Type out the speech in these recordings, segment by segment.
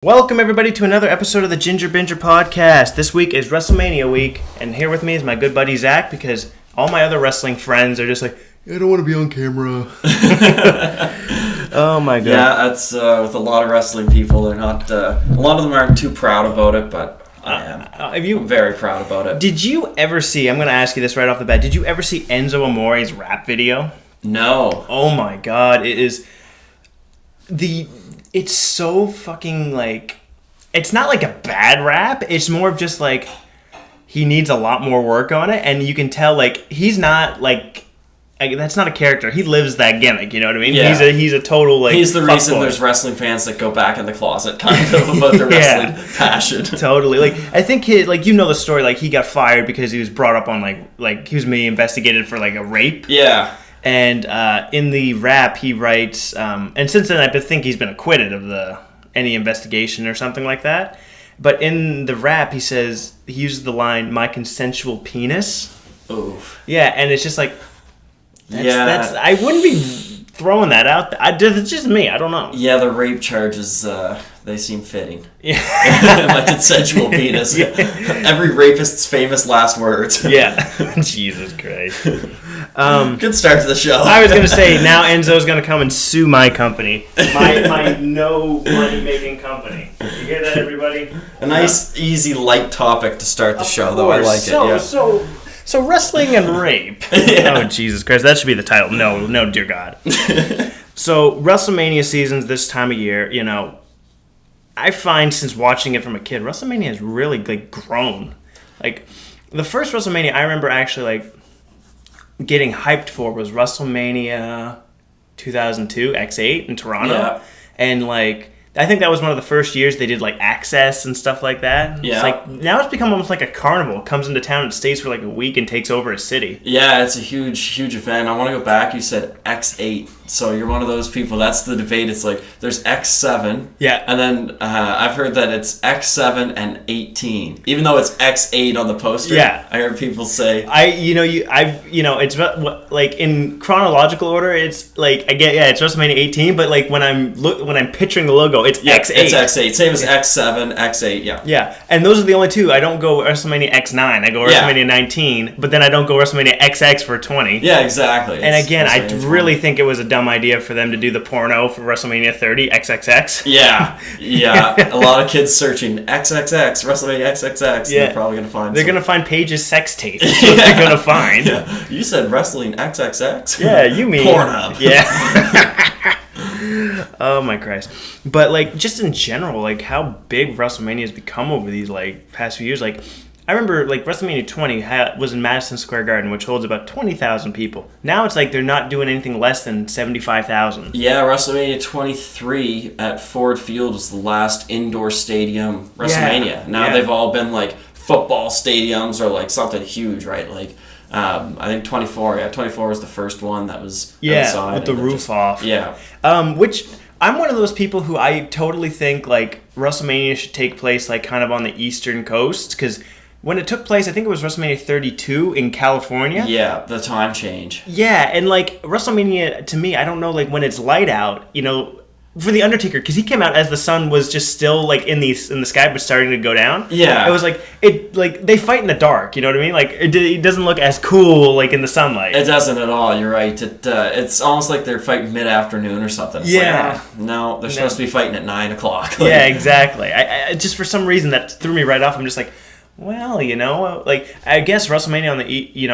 Welcome everybody to another episode of the Ginger Binger Podcast. This week is Wrestlemania week, and here with me is my good buddy Zach, because all my other wrestling friends are just like, I don't want to be on camera. Oh my god. Yeah, that's with a lot of wrestling people. They're not. A lot of them aren't too proud about it, but I am. I'm very proud about it. Did you ever see? I'm going to ask you this right off the bat. Did you ever see Enzo Amore's rap video? No. Oh my god, it is It's so fucking, like, it's not like a bad rap. It's more of just, like, he needs a lot more work on it. And you can tell, like, he's not, like that's not a character. He lives that gimmick, you know what I mean? Yeah. He's a total, like, he's the reason boy. There's wrestling fans that go back in the closet kind of about their wrestling passion. Totally. Like, I think you know the story, like, he got fired because he was brought up on, like he was being investigated for, like, a rape. Yeah. And in the rap, he writes, and since then I think he's been acquitted of any investigation or something like that. But in the rap, he uses the line, "My consensual penis." Oof. Yeah, and it's just like, I wouldn't be throwing that out there. It's just me. I don't know. Yeah, the rape charges, they seem fitting. Yeah. My consensual penis. Yeah. Every rapist's famous last words. Yeah. Jesus Christ. Good start to the show. I was going to say, now Enzo's going to come and sue my company. My no money-making company. You hear that, everybody? A nice, easy, light topic to start the show, though. I like it. Yeah. So wrestling and rape. Yeah. Oh, Jesus Christ. That should be the title. No, dear God. So WrestleMania seasons this time of year, you know, I find since watching it from a kid, WrestleMania has really, like, grown. Like, the first WrestleMania I remember actually, like, getting hyped for was WrestleMania 2002 X8 in Toronto. Yeah. And, like, I think that was one of the first years they did, like, Access and stuff like that. Yeah. It's like, now it's become almost like a carnival. It comes into town and stays for, like, a week and takes over a city. Yeah, it's a huge, huge event. I want to go back. You said X8. So you're one of those people. That's the debate. It's like, there's X7. Yeah. And then I've heard that it's X7 and 18. Even though it's X8 on the poster. Yeah. I heard people say. It's like in chronological order, it's like, it's WrestleMania 18, but like when I'm picturing the logo, it's X8. It's X8. Same as X7, X8, yeah. Yeah. And those are the only two. I don't go WrestleMania X9. I go WrestleMania 19, but then I don't go WrestleMania XX for 20. Yeah, exactly. And again, I really think it was a dumb idea for them to do the porno for WrestleMania 30 XXX. Yeah. A lot of kids searching XXX WrestleMania XXX. Yeah. They're probably gonna find Paige's sex tape. That's what they're gonna find. Yeah. You said wrestling XXX. Yeah, you mean Pornhub. Yeah. Oh my Christ. But like, just in general, like how big WrestleMania has become over these like past few years, like. I remember, like, WrestleMania 20 was in Madison Square Garden, which holds about 20,000 people. Now it's like they're not doing anything less than 75,000. Yeah, WrestleMania 23 at Ford Field was the last indoor stadium WrestleMania. Yeah. Now they've all been, like, football stadiums or, like, something huge, right? Like, I think 24. Yeah, 24 was the first one that was outside. With the roof off. Yeah. Which... I'm one of those people who I totally think, like, WrestleMania should take place, like, kind of on the Eastern Coast, because... When it took place, I think it was WrestleMania 32 in California. Yeah, the time change. Yeah, and like WrestleMania, to me, I don't know, like when it's light out, you know, for The Undertaker, because he came out as the sun was just still like in the sky, but starting to go down. Yeah. It was like, they fight in the dark, you know what I mean? Like, it doesn't look as cool, like, in the sunlight. It doesn't at all, you're right. It's almost like they're fighting mid-afternoon or something. It's no, they're supposed to be fighting at 9 o'clock. Like, yeah, exactly. I just, for some reason, that threw me right off. I'm just like... Well, you know, like, I guess WrestleMania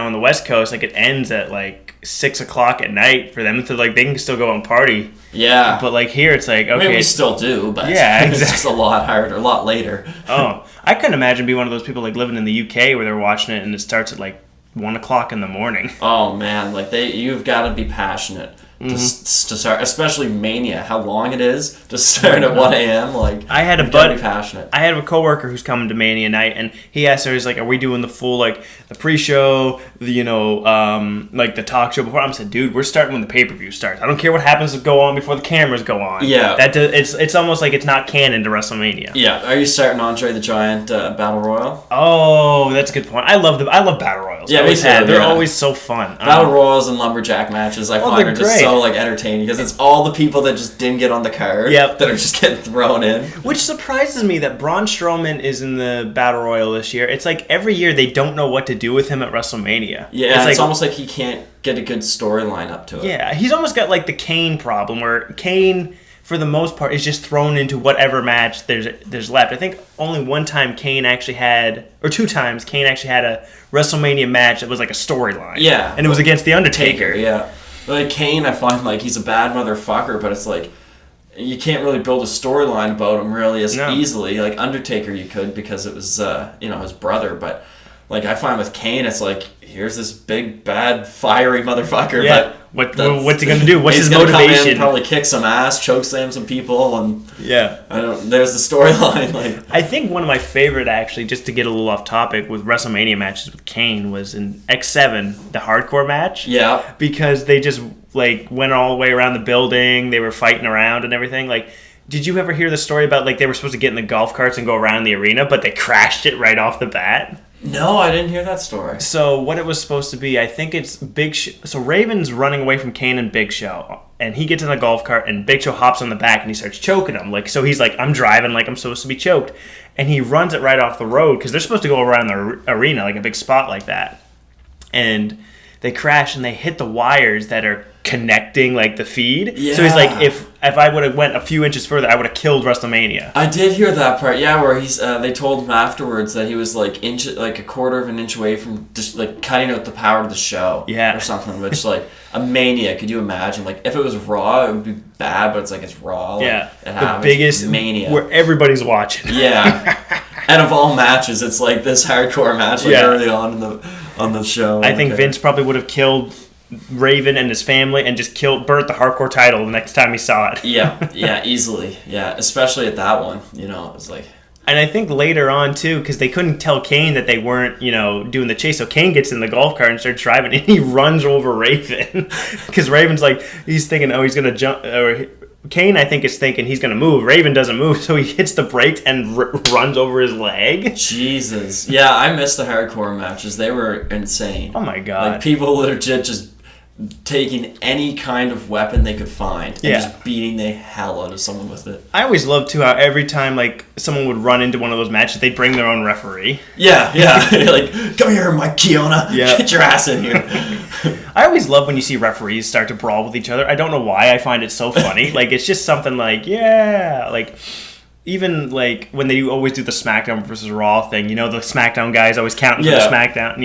on the West Coast, like, it ends at, like, 6 o'clock at night for them to, like, they can still go and party. Yeah. But, like, here it's like, okay. I mean, we still do, but it's just a lot harder, a lot later. Oh, I couldn't imagine being one of those people, like, living in the UK where they're watching it and it starts at, like, 1 o'clock in the morning. Oh, man, like, you've got to be passionate. To start, especially Mania, how long it is to start at 1 a.m. Like, I had passionate. I have a coworker who's coming to Mania night, and he asked her, he's like, "Are we doing the full like the pre-show, like the talk show before?" I said, "Dude, we're starting when the pay-per-view starts. I don't care what happens to go on before the cameras go on." Yeah, it's almost like it's not canon to WrestleMania. Yeah, are you starting Andre the Giant Battle Royal? Oh, that's a good point. I love Battle Royals. Yeah, me too. They're always so fun. Battle Royals and lumberjack matches I find are just so so like entertaining because it's all the people that just didn't get on the card that are just getting thrown in. Which surprises me that Braun Strowman is in the Battle Royal this year. It's like every year they don't know what to do with him at WrestleMania. Yeah, it's almost like he can't get a good storyline up to it. Yeah, he's almost got like the Kane problem where Kane, for the most part, is just thrown into whatever match there's left. I think only one time Kane actually had, or two times Kane actually had a WrestleMania match that was like a storyline. Yeah. And it was against The Undertaker. Yeah. Like Kane, I find like he's a bad motherfucker, but it's like you can't really build a storyline about him really as easily. Like Undertaker you could because it was his brother, but like I find with Kane it's like here's this big bad fiery motherfucker, but what's he gonna do? What's his motivation? Come in, probably kick some ass, choke slam some people, and there's the storyline. Like I think one of my favorite, actually, just to get a little off topic, with WrestleMania matches with Kane was in X7, the hardcore match. Yeah, because they just like went all the way around the building. They were fighting around and everything. Like, did you ever hear the story about like they were supposed to get in the golf carts and go around the arena, but they crashed it right off the bat? No, I didn't hear that story. So what it was supposed to be, I think it's Big Show. So Raven's running away from Kane and Big Show, and he gets in the golf cart, and Big Show hops on the back, and he starts choking him. Like, so he's like, I'm driving like I'm supposed to be choked. And he runs it right off the road, because they're supposed to go around the arena, like a big spot like that. And they crash, and they hit the wires that are connecting like the feed. Yeah. So he's like, if I would have went a few inches further, I would have killed WrestleMania. I did hear that part. Yeah, where he's they told him afterwards that he was like a quarter of an inch away from just like cutting out the power of the show. Yeah. Or something. Which like a Mania. Could you imagine? Like if it was Raw, it would be bad, but it's like it's Raw. Like, yeah. the biggest Mania where everybody's watching. Yeah. And of all matches, it's like this hardcore match like early on in the show. I think Vince probably would have killed Raven and his family and just burnt the hardcore title the next time he saw it. yeah, easily. Yeah, especially at that one. You know, it was like... And I think later on, too, because they couldn't tell Kane that they weren't, doing the chase. So Kane gets in the golf cart and starts driving, and he runs over Raven. Because Raven's like, he's thinking, he's going to jump... Or Kane, I think, is thinking he's going to move. Raven doesn't move, so he hits the brakes and runs over his leg. Jesus. Yeah, I missed the hardcore matches. They were insane. Oh, my God. Like, people legit just taking any kind of weapon they could find and just beating the hell out of someone with it. I always loved, too, how every time, like, someone would run into one of those matches, they'd bring their own referee. Yeah. Like, come here, Mike Kiona. Yeah. Get your ass in here. I always love when you see referees start to brawl with each other. I don't know why. I find it so funny. Like, it's just something like, like... Even, like, when they always do the SmackDown versus Raw thing, the SmackDown guys always counting for the SmackDown,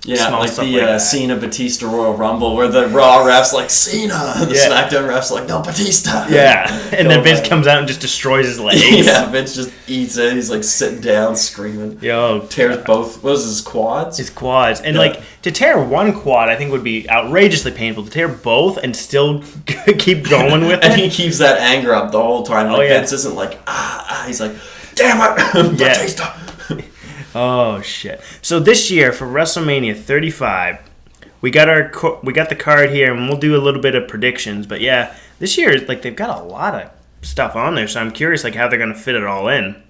Yeah, like the Cena Batista Royal Rumble where the Raw refs like Cena and the SmackDown refs like no Batista. Yeah, and then Vince comes out and just destroys his legs. Yeah, Vince just eats it. He's like sitting down screaming. Tears both. What was his quads? His quads. And like to tear one quad I think would be outrageously painful. To tear both and still keep going with it. And he keeps that anger up the whole time. Like Vince isn't like he's like, damn it, Batista. Oh shit! So this year for WrestleMania 35, we got the card here, and we'll do a little bit of predictions. But yeah, this year like they've got a lot of stuff on there, so I'm curious like how they're gonna fit it all in.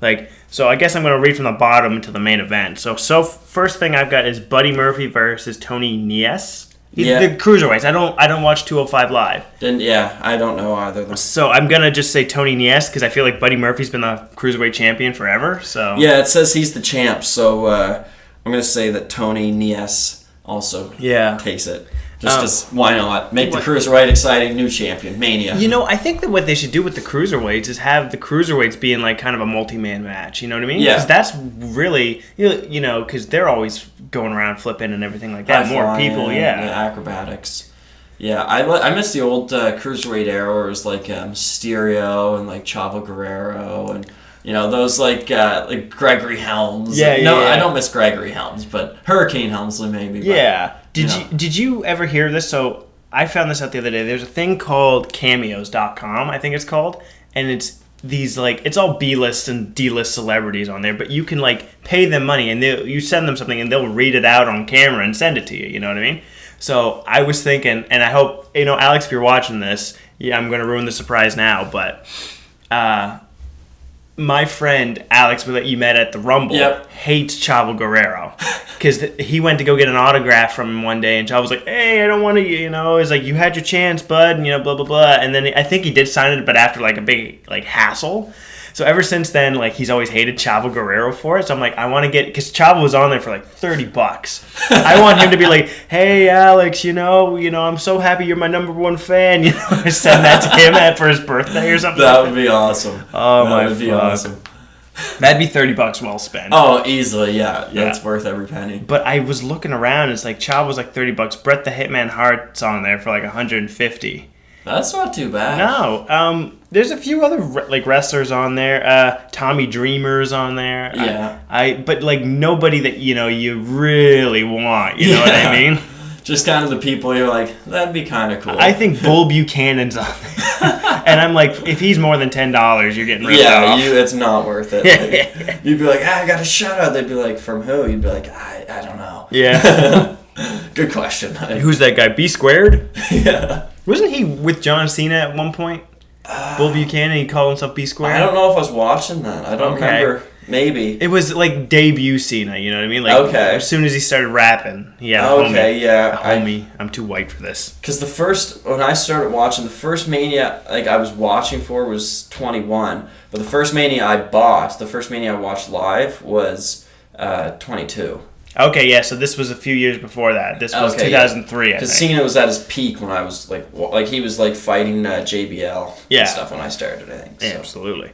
Like, so I guess I'm gonna read from the bottom to the main event. So first thing I've got is Buddy Murphy versus Tony Nese. The cruiserweights. I don't watch 205 Live. I don't know either. So I'm gonna just say Tony Nese because I feel like Buddy Murphy's been the cruiserweight champion forever. So yeah, it says he's the champ. So I'm gonna say that Tony Nese also takes it. Just because, why not? Make the cruiserweight exciting, new champion, Mania. I think that what they should do with the cruiserweights is have the cruiserweights being like kind of a multi-man match. You know what I mean? Yeah. Because that's really, because they're always going around flipping and everything like that. More people, the acrobatics. Yeah, I miss the old cruiserweight era where it was like Mysterio and like Chavo Guerrero and... those like Gregory Helms. I don't miss Gregory Helms, but Hurricane Helmsley maybe. Yeah. Did you ever hear this? So I found this out the other day. There's a thing called cameos.com, I think it's called. And it's these like, it's all B-list and D-list celebrities on there. But you can like pay them money and you send them something and they'll read it out on camera and send it to you. You know what I mean? So I was thinking, and I hope, Alex, if you're watching this, I'm going to ruin the surprise now. But my friend Alex that you met at the Rumble hates Chavo Guerrero because he went to go get an autograph from him one day, and Chavo was like, "Hey, I don't want to, He's like, you had your chance, bud," and blah blah blah. And then I think he did sign it, but after like a big like hassle. So ever since then, like, he's always hated Chavo Guerrero for it. So I'm like, I want to get, because Chavo was on there for like $30. I want him to be like, "Hey, Alex, I'm so happy you're my number one fan." Send that to him for his birthday or something. That would be awesome. Oh, that would be awesome. That'd be $30 well spent. Oh, easily, yeah. It's worth every penny. But I was looking around, it's like Chavo's like $30. Brett the Hitman Hart's on there for like $150. That's not too bad. No. There's a few other like wrestlers on there. Tommy Dreamer's on there. Yeah. But like nobody that you really want. You know what I mean? Just kind of the people you're like, that'd be kind of cool. I think Bull Buchanan's on there. And I'm like, if he's more than $10, you're getting ripped off. Yeah, it's not worth it. Like, you'd be like, I got a shout out. They'd be like, from who? You'd be like, I don't know. Yeah. Good question. Who's that guy? B Squared? Yeah. Wasn't he with John Cena at one point? Bull Buchanan, he called himself B Squared? I don't know if I was watching that. I don't remember. Maybe. It was like debut Cena, you know what I mean? Like, as soon as he started rapping, he had a homie. Yeah. A homie. I'm too white for this. Because when I started watching, the first Mania like I was watching for was 21. But the first Mania I watched live was 22. Okay, yeah, so this was a few years before that. This was 2003, I think. Because Cena was at his peak when I was like he was like fighting JBL and stuff when I started, I think. So. Yeah, absolutely.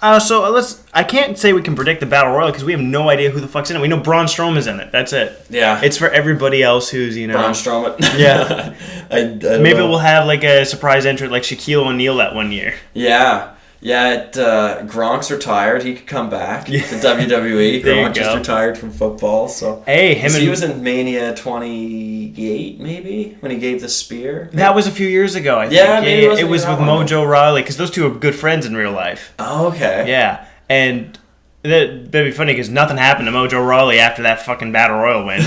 I can't say we can predict the Battle Royal because we have no idea who the fuck's in it. We know Braun Strowman's in it. That's it. Yeah. It's for everybody else who's, Braun Strowman. Yeah. I Maybe we'll have like a surprise entrant like Shaquille O'Neal that one year. Yeah. Yeah, Gronk's retired. He could come back to WWE. Gronk just retired from football. So he was in Mania 28, maybe, when he gave the spear. That was a few years ago, I think. Yeah, it was with Mojo Rawley, because those two are good friends in real life. Oh, okay. Yeah, and that'd be funny, because nothing happened to Mojo Rawley after that fucking Battle Royal win.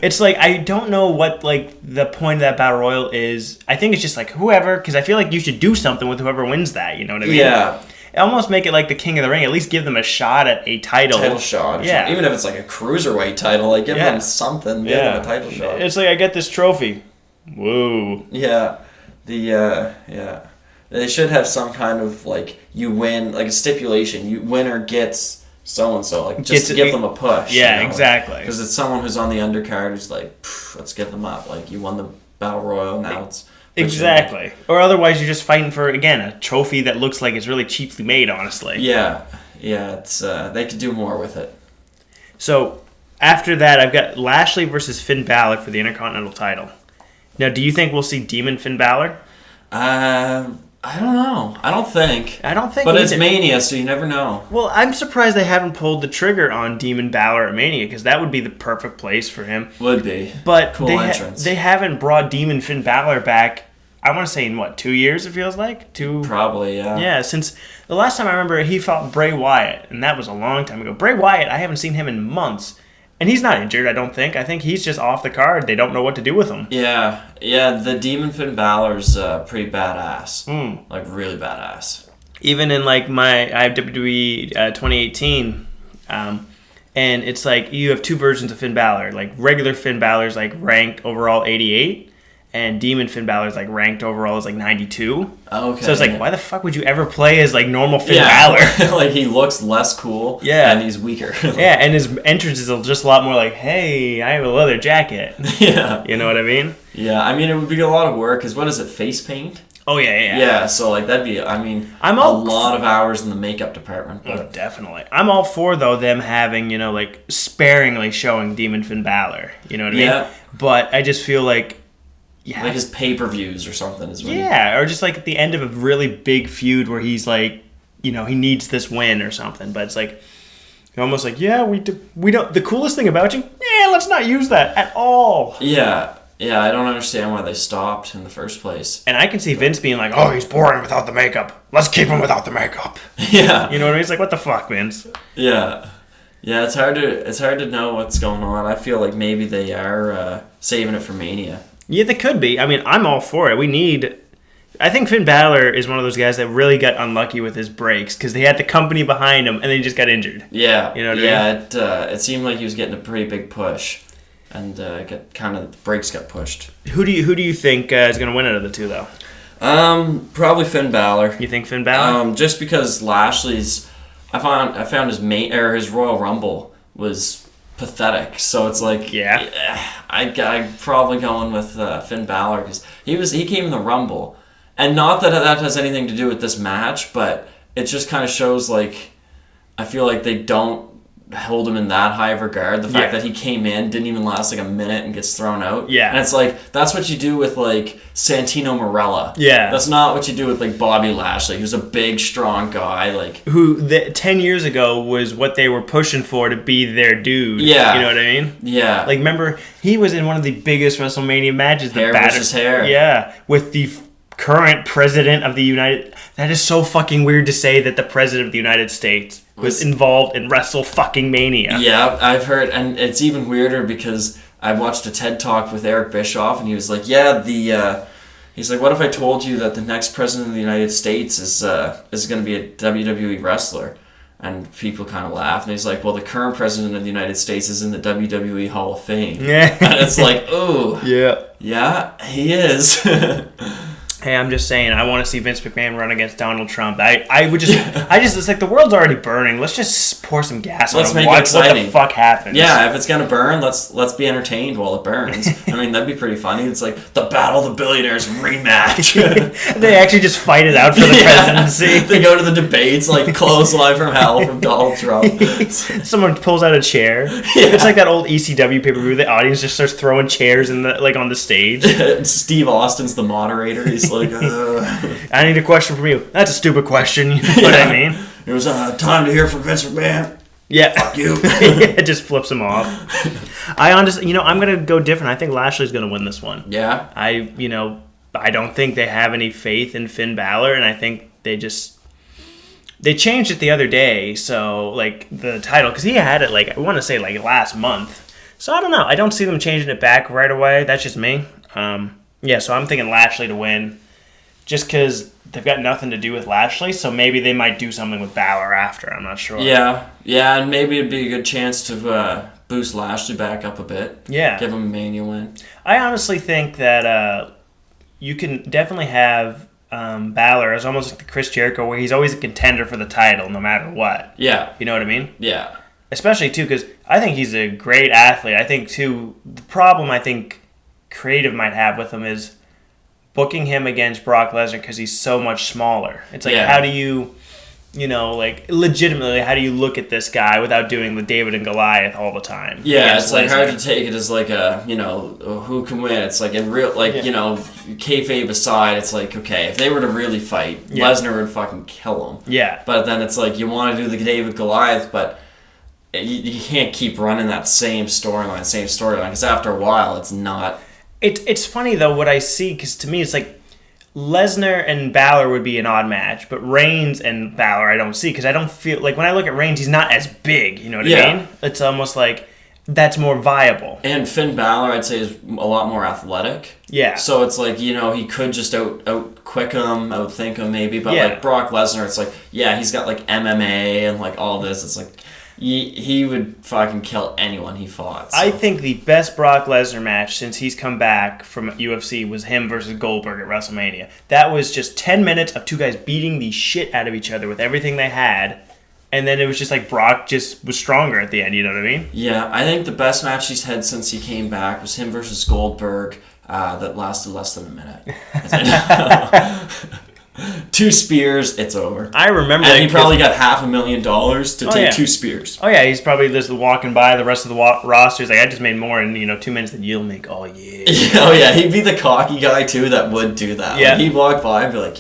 It's like, I don't know what, like, the point of that Battle Royal is. I think it's just, like, whoever, because I feel like you should do something with whoever wins that, you know what I mean? Yeah. Almost make it like the King of the Ring. At least give them a shot at a title. Title shot. Yeah. Even if it's like a cruiserweight title, like, give them something. Give them a title shot. It's like, I get this trophy. Whoa. Yeah. They should have some kind of, like, you win, like a stipulation. Winner gets so-and-so, like, just to give them a push. Yeah, exactly. Because it's someone who's on the undercard who's like, let's get them up. Like, you won the Battle Royal, now it's... Exactly. Or otherwise you're just fighting for, again, a trophy that looks like it's really cheaply made, honestly. Yeah, it's they could do more with it. So, after that, I've got Lashley versus Finn Balor for the Intercontinental title. Now, do you think we'll see Demon Finn Balor? I don't know. I don't think. But it's Mania, so you never know. Well, I'm surprised they haven't pulled the trigger on Demon Balor at Mania, because that would be the perfect place for him. Would be. But cool entrance. They haven't brought Demon Finn Balor back, I want to say in, 2 years, it feels like? Probably, yeah. Yeah, since the last time I remember he fought Bray Wyatt, and that was a long time ago. Bray Wyatt, I haven't seen him in months. And he's not injured, I don't think. I think he's just off the card. They don't know what to do with him. Yeah. The Demon Finn Balor's pretty badass. Like, really badass. Even in, like, I have WWE 2018, and it's like you have two versions of Finn Balor. Like, regular Finn Balor's, like, ranked overall 88, and Demon Finn Balor's, like, ranked overall as, like, 92. Okay. So it's like, why the fuck would you ever play as, like, normal Finn Balor? Like, he looks less cool, and he's weaker. Yeah, and his entrance is just a lot more like, hey, I have a leather jacket. Yeah. You know what I mean? Yeah, I mean, it would be a lot of work, because what is it, face paint? Oh, yeah. Yeah, so, like, that'd be, I mean, a lot of hours in the makeup department. But. Oh, definitely. I'm all for, though, them having, like, sparingly showing Demon Finn Balor. You know what I mean? Yeah. But I just feel like... Yeah. Like his pay-per-views or something. Or just, like, at the end of a really big feud where he's, like, he needs this win or something. But it's, like, you're almost like, we don't... The coolest thing about you? Yeah, let's not use that at all. Yeah. Yeah, I don't understand why they stopped in the first place. And I can see Vince being like, oh, he's boring without the makeup. Let's keep him without the makeup. Yeah. You know what I mean? It's like, what the fuck, Vince? Yeah. Yeah, it's hard to know what's going on. I feel like maybe they are saving it for Mania. Yeah, they could be. I mean, I'm all for it. We need... I think Finn Balor is one of those guys that really got unlucky with his breaks because they had the company behind him and then he just got injured. Yeah. You know what I mean? It seemed like he was getting a pretty big push, and the breaks got pushed. Who do you think is going to win out of the two, though? Probably Finn Balor. You think Finn Balor? Just because Lashley's, I found his Royal Rumble was pathetic. So it's like, I'm probably going with Finn Balor because he came in the Rumble. And not that has anything to do with this match, but it just kind of shows, like, I feel like they don't hold him in that high of regard. The fact that he came in, didn't even last like a minute and gets thrown out. Yeah. And it's like, that's what you do with, like, Santino Marella. Yeah. That's not what you do with, like, Bobby Lashley, who's a big, strong guy. Like, who 10 years ago was what they were pushing for to be their dude. Yeah. You know what I mean? Yeah. Like, remember, he was in one of the biggest WrestleMania matches. Hair versus hair. Yeah. With the current president of the United... That is so fucking weird to say that the president of the United States was involved in Wrestlemania. Yeah, I've heard, and it's even weirder because I watched a TED Talk with Eric Bischoff, and he was like, he's like, what if I told you that the next president of the United States is going to be a WWE wrestler? And people kind of laugh, and he's like, well, the current president of the United States is in the WWE Hall of Fame. Yeah. And it's like, ooh. Yeah. Yeah, he is. Hey, I'm just saying, I want to see Vince McMahon run against Donald Trump. It's like the world's already burning. Let's just pour some gas on it and watch what the fuck happens. Yeah, if it's gonna burn, let's be entertained while it burns. I mean, that'd be pretty funny. It's like the Battle of the Billionaires rematch. They actually just fight it out for the presidency. They go to the debates, like clothesline from hell from Donald Trump. Someone pulls out a chair. Yeah. It's like that old ECW pay-per-view. The audience just starts throwing chairs on the stage. Steve Austin's the moderator. He's like, I need a question from you. That's a stupid question. You know what I mean? It was time to hear from Vince McMahon. Yeah. Fuck you. It just flips him off. I honestly, I'm going to go different. I think Lashley's going to win this one. Yeah. I don't think they have any faith in Finn Balor, and I think they changed it the other day, so, like, the title, because he had it, like, I want to say, like, last month. So, I don't know. I don't see them changing it back right away. That's just me. So I'm thinking Lashley to win. Just because they've got nothing to do with Lashley, so maybe they might do something with Balor after. I'm not sure. Yeah, and maybe it'd be a good chance to boost Lashley back up a bit. Yeah. Give him a Mania win. I honestly think that you can definitely have Balor as almost like the Chris Jericho, where he's always a contender for the title no matter what. Yeah. You know what I mean? Yeah. Especially, too, because I think he's a great athlete. I think, too, the problem I think creative might have with him is booking him against Brock Lesnar because he's so much smaller. It's like, how do you, legitimately, how do you look at this guy without doing the David and Goliath all the time? Yeah, it's like hard to take it as like a, who can win. It's like in real, kayfabe aside, it's like, okay, if they were to really fight, Lesnar would fucking kill him. Yeah. But then it's like, you want to do the David Goliath, but you can't keep running that same storyline, because after a while, it's not... It's funny, though, what I see, because to me, it's like Lesnar and Balor would be an odd match, but Reigns and Balor I don't see, because I don't feel... Like, when I look at Reigns, he's not as big, you know what I mean? It's almost like that's more viable. And Finn Balor, I'd say, is a lot more athletic. Yeah. So it's like, he could just out-quick him, outthink him, maybe, but, like, Brock Lesnar, it's like, he's got, like, MMA and, like, all this. It's like... He would fucking kill anyone he fought. So. I think the best Brock Lesnar match since he's come back from UFC was him versus Goldberg at WrestleMania. That was just 10 minutes of two guys beating the shit out of each other with everything they had. And then it was just like Brock just was stronger at the end, you know what I mean? Yeah, I think the best match he's had since he came back was him versus Goldberg that lasted less than a minute. 2 spears, it's over. I remember. And he probably got $500,000 to take 2 spears. Oh yeah, he's probably just walking by the rest of the roster. He's like, I just made more in 2 minutes than you'll make. Oh yeah. Oh yeah, he'd be the cocky guy too that would do that. Yeah. Like, he'd walk by and be like,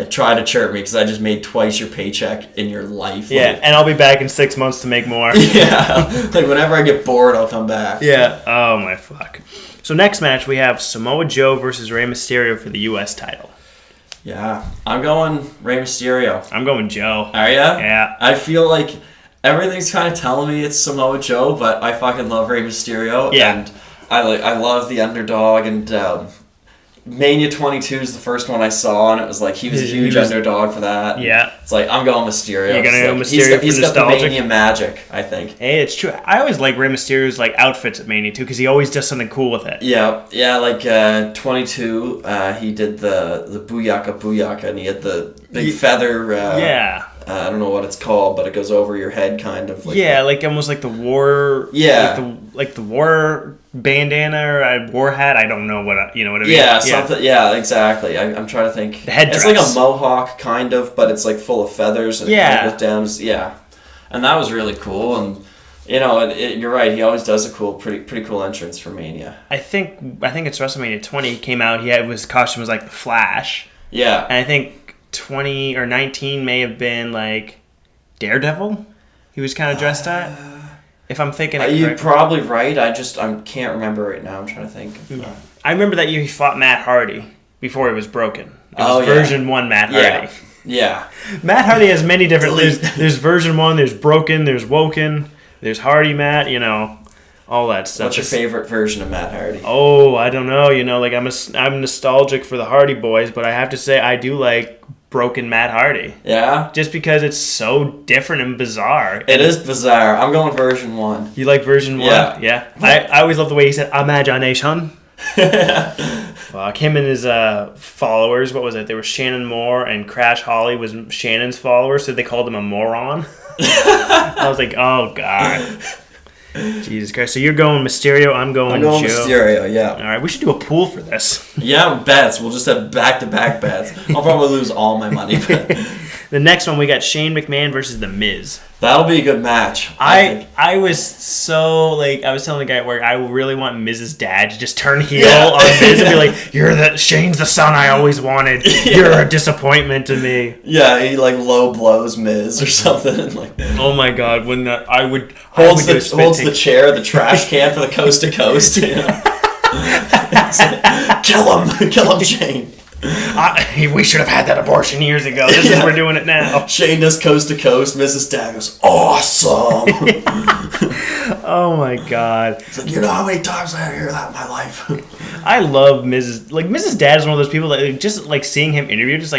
try to chirp me because I just made twice your paycheck in your life. Yeah, and I'll be back in 6 months to make more. Yeah, like whenever I get bored, I'll come back. Yeah. Oh my fuck. So next match we have Samoa Joe versus Rey Mysterio for the U.S. title. Yeah, I'm going Rey Mysterio. I'm going Joe. Are ya? Yeah. I feel like everything's kind of telling me it's Samoa Joe, but I fucking love Rey Mysterio. Yeah. And I love the underdog, and Mania 22 is the first one I saw, and it was like he was a huge underdog for that. Yeah. It's like, I'm going Mysterio. You're going to go Mysterio He's got the Mania magic, I think. Hey, it's true. I always like Rey Mysterio's like outfits at Mania too, because he always does something cool with it. Yeah, like 22, he did the Booyaka, and he had the big feather. I don't know what it's called, but it goes over your head, kind of. Like almost like the war. Yeah. Like the war bandana or war hat. I don't know what I mean. Yeah, something. Yeah, exactly. I'm trying to think. The headdress. It's like a mohawk, kind of, but it's like full of feathers. And it kind of goes down. Yeah, and that was really cool. And you're right. He always does a pretty cool entrance for Mania. I think it's WrestleMania 20. He came out. His costume was like the Flash. Yeah, and I think 20 or 19 may have been like Daredevil. He was kind of dressed at. If I'm thinking it you're probably right. I can't remember right now. I'm trying to think. I remember that year he fought Matt Hardy before he was broken. It was version 1 Matt Hardy. Yeah. Matt Hardy has many different... There's version 1, there's broken, there's woken, there's Hardy Matt, all that stuff. What's your favorite version of Matt Hardy? Oh, I don't know. Like I'm nostalgic for the Hardy Boys, but I have to say I do like broken Matt Hardy. Yeah? Just because it's so different and bizarre. It is bizarre. I'm going version 1. You like version 1? Yeah. I always love the way he said imagination. Fuck. Him and his followers, what was it? There was Shannon Moore and Crash Holly was Shannon's followers, so they called him a moron. I was like, oh, God. Jesus Christ. So you're going Mysterio, I'm going Joe. Mysterio, yeah. All right, we should do a pool for this. Yeah, bets. We'll just have back-to-back bets. I'll probably lose all my money. The next one, we got Shane McMahon versus The Miz. That'll be a good match. I was so, I was telling the guy at work, I really want Miz's dad to just turn heel on Miz and be like, Shane's the son I always wanted. You're a disappointment to me. Yeah, he, low blows Miz or something. Oh, my God. When I would... Holds the chair, the trash can for the coast to coast. Kill him, Shane. We should have had that abortion years ago. This is we're doing it now. Shane does coast to coast. Mrs. Dad goes, awesome. Oh my God. It's like, how many times I had to hear that in my life? I love Mrs. Dad is one of those people that just seeing him interview, just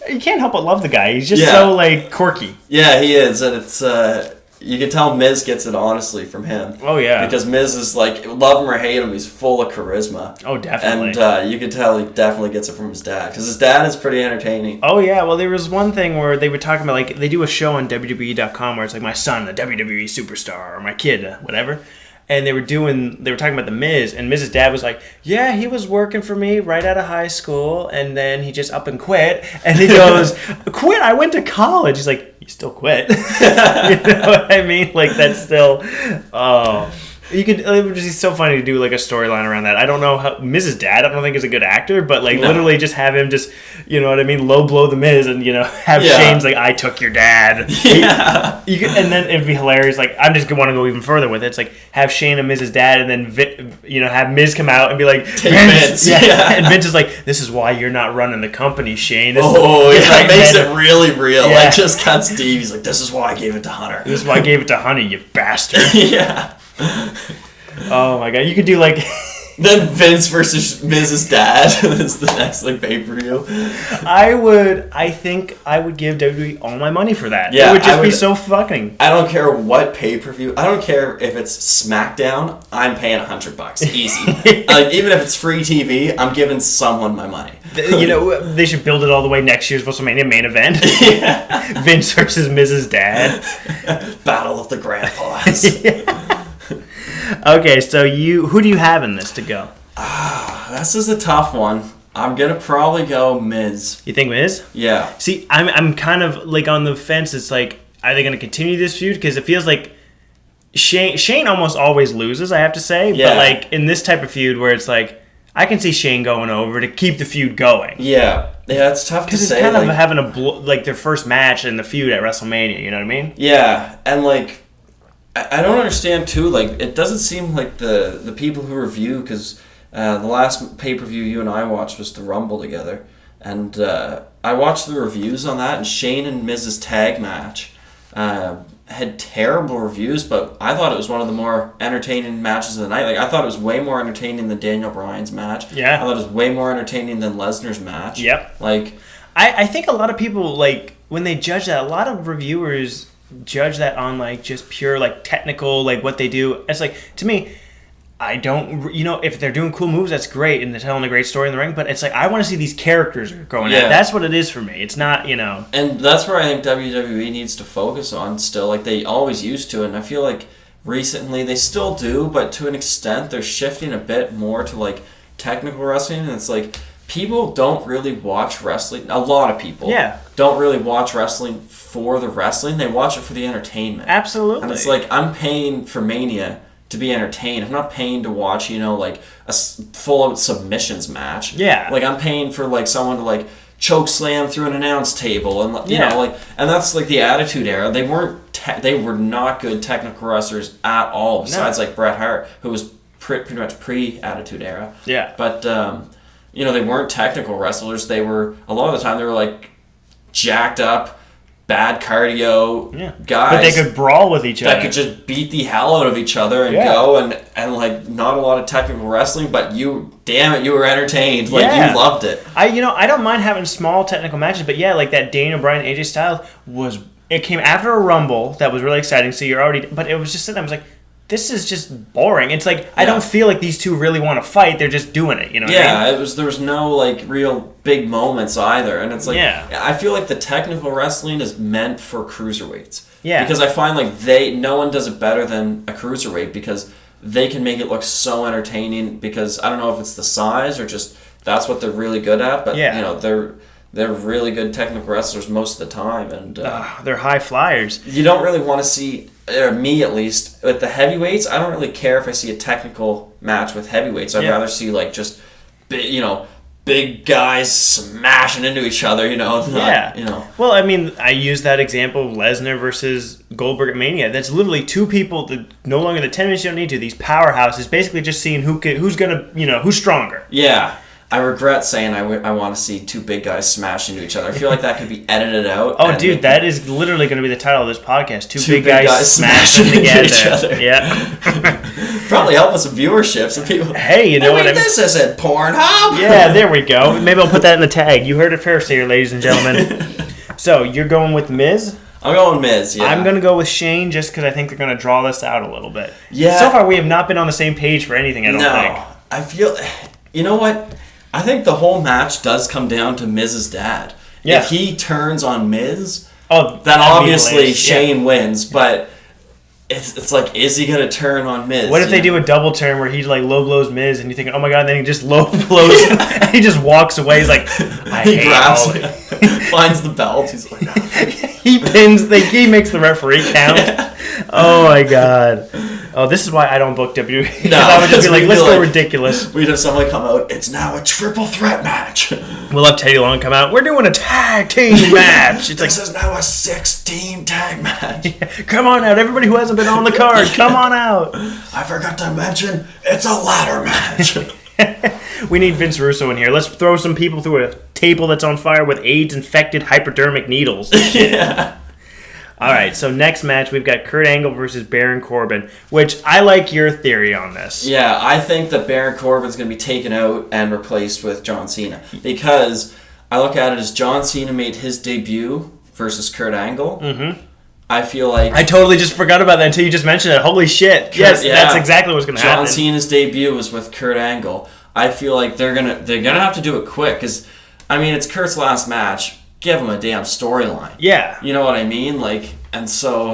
you can't help but love the guy. He's just so quirky. Yeah, he is, and it's you can tell Miz gets it honestly from him. Oh yeah, because Miz is love him or hate him, he's full of charisma. Oh definitely. And you can tell he definitely gets it from his dad because his dad is pretty entertaining. Oh yeah, well there was one thing where they were talking about they do a show on WWE.com where it's my son, a WWE superstar, or my kid, whatever. And they were talking about The Miz, and Miz's dad was like, yeah, he was working for me right out of high school, and then he just up and quit. And he goes, quit? I went to college. He's like, you still quit. You know what I mean? That's still, it would just be so funny to do a storyline around that. I don't know how Miz's dad, I don't think is a good actor, but literally just have him just, you know what I mean, low blow the Miz and have Shane's I took your dad. Yeah. And then it'd be hilarious. I'm just want to go even further with it. It's have Shane and Miz's dad and then have Miz come out and be like, take Vince. Yeah. And Vince is like, this is why you're not running the company, Shane. It makes it really real. Yeah. Just cuts Steve. He's like, this is why I gave it to Hunter. This is why I gave it to Honey, you bastard. Yeah. Oh my God! You could do then Vince versus Miz's dad is the next pay-per-view. I think I would give WWE all my money for that. Yeah, it would just be so fucking. I don't care what pay-per-view. I don't care if it's SmackDown. I'm paying $100 easy. Even if it's free TV, I'm giving someone my money. They should build it all the way next year's WrestleMania main event. Yeah. Vince versus Miz's dad. Battle of the Grandpas. Okay, so who do you have in this to go? This is a tough one. I'm gonna probably go Miz. You think Miz? Yeah. See, I'm kind of on the fence. It's are they gonna continue this feud? Because it feels like Shane almost always loses. I have to say, yeah. But in this type of feud where it's I can see Shane going over to keep the feud going. Yeah, it's tough to say. Because it's kind of having their first match in the feud at WrestleMania. You know what I mean? Yeah, and I don't understand too. It doesn't seem like the people who review, because the last pay-per-view you and I watched was the Rumble together, and I watched the reviews on that, and Shane and Miz's tag match had terrible reviews, but I thought it was one of the more entertaining matches of the night. Like, I thought it was way more entertaining than Daniel Bryan's match. Yeah. I thought it was way more entertaining than Lesnar's match. Yep. Like, I think a lot of people, like, when they judge that, a lot of reviewers judge that on, like, just pure, like, technical, like, what they do. It's like, to me, I don't, if they're doing cool moves, that's great, and they're telling a great story in the ring, but it's like, I want to see these characters going at. That's what it is for me. It's not, And that's where I think WWE needs to focus on still, like they always used to, and I feel like recently they still do, but to an extent, they're shifting a bit more to, like, technical wrestling, and it's like, people don't really watch wrestling, a lot of people don't really watch wrestling for the wrestling, they watch it for the entertainment. Absolutely. And it's like, I'm paying for Mania to be entertained. I'm not paying to watch, like a full-out submissions match. Yeah. Like, I'm paying for, like, someone to, like, choke slam through an announce table, and you know, like, and that's like the Attitude Era. They were not good technical wrestlers at all. Besides, like, Bret Hart, who was pretty much pre-Attitude Era. Yeah. But they weren't technical wrestlers. They were, a lot of the time, they were like jacked up, bad cardio guys. But they could brawl with each other. That could just beat the hell out of each other and go, and like, not a lot of technical wrestling, but you were entertained. Like, you loved it. I don't mind having small technical matches, but like that Daniel Bryan AJ Styles it came after a Rumble that was really exciting, so you're already, but it was just sitting there, I was like, this is just boring. It's like, I don't feel like these two really want to fight. They're just doing it, what I mean? There was no, like, real big moments either. And it's like, I feel like the technical wrestling is meant for cruiserweights. Yeah. Because I find, like, no one does it better than a cruiserweight, because they can make it look so entertaining, because I don't know if it's the size or just that's what they're really good at, but, they're really good technical wrestlers most of the time. And they're high flyers. You don't really want to see, or me at least, with the heavyweights, I don't really care if I see a technical match with heavyweights. I'd rather see, like, just big guys smashing into each other, Well, I mean, I use that example of Lesnar versus Goldberg at Mania. That's literally two people that no longer the 10 minutes you don't need to. These powerhouses, basically just seeing who's stronger. Yeah. I regret saying I want to see two big guys smash into each other. I feel like that could be edited out. Oh, dude, that is literally going to be the title of this podcast. Two big guys smashing together. Each other. Yeah. Probably help us with viewership. Some people, hey, you know what I mean? This isn't Pornhub. Yeah, there we go. Maybe I'll put that in the tag. You heard it first here, ladies and gentlemen. So, you're going with Miz? I'm going Miz, yeah. I'm going to go with Shane just because I think they're going to draw this out a little bit. Yeah. So far, we have not been on the same page for anything, I don't think. No. I feel... You know what? I think the whole match does come down to Miz's dad. Yeah. If he turns on Miz, then obviously Shane wins. But it's like, is he going to turn on Miz? What if they do a double turn where he like low blows Miz and you're thinking, oh my god, and then he just low blows and he just walks away. He's like, he grabs it, finds the belt. He's like, he pins. He makes the referee count. Yeah. Oh my god. Oh, this is why I don't book WWE. No, I would just be like, let's go ridiculous. We'd have someone come out, it's now a triple threat match. We'll have Teddy Long come out, we're doing a tag team match. It's this is now a 6-team tag match. Yeah. Come on out, everybody who hasn't been on the card, come on out. I forgot to mention, it's a ladder match. We need Vince Russo in here. Let's throw some people through a table that's on fire with AIDS-infected hypodermic needles. Yeah. All right, so next match, we've got Kurt Angle versus Baron Corbin, which I like your theory on this. Yeah, I think that Baron Corbin's going to be taken out and replaced with John Cena, because I look at it as John Cena made his debut versus Kurt Angle. Mm-hmm. I feel like... I totally just forgot about that until you just mentioned it. Holy shit. That's exactly what's going to happen. John Cena's debut was with Kurt Angle. I feel like they're gonna have to do it quick, because, I mean, it's Kurt's last match. Give him a damn storyline. Yeah. You know what I mean? And so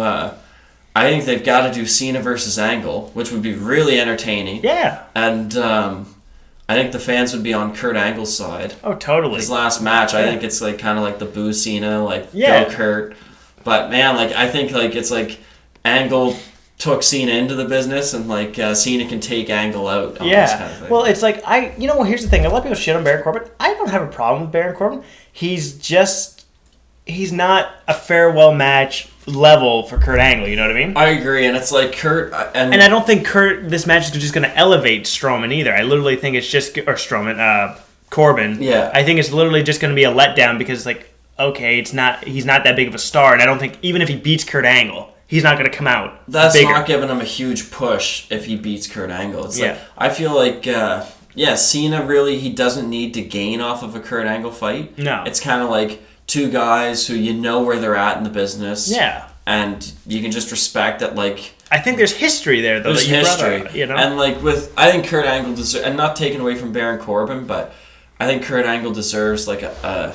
I think they've got to do Cena versus Angle, which would be really entertaining. Yeah. And I think the fans would be on Kurt Angle's side. Oh, totally. His last match, I think it's kind of like the boo Cena, go Kurt. But man, I think it's Angle took Cena into the business, and Cena can take Angle out. On this kind of thing. Well, it's here's the thing. A lot of people shit on Baron Corbin. I don't have a problem with Baron Corbin. He's not a farewell match level for Kurt Angle, you know what I mean? I agree, and it's like Kurt... And I don't think this match is just going to elevate Strowman either. I literally think it's just... Or Strowman, Corbin. Yeah. I think it's literally just going to be a letdown because it's okay, he's not that big of a star, and I don't think... Even if he beats Kurt Angle, he's not going to come out That's bigger. not giving him a huge push if he beats Kurt Angle. It's Yeah. like, I feel like, Cena really, he doesn't need to gain off of a Kurt Angle fight. No. It's kind of like two guys who you know where they're at in the business. Yeah. And you can just respect that, like... I think there's history there, though. There's history. You know? And, like, I think Kurt Angle deserves... And not taken away from Baron Corbin, but I think Kurt Angle deserves, like, a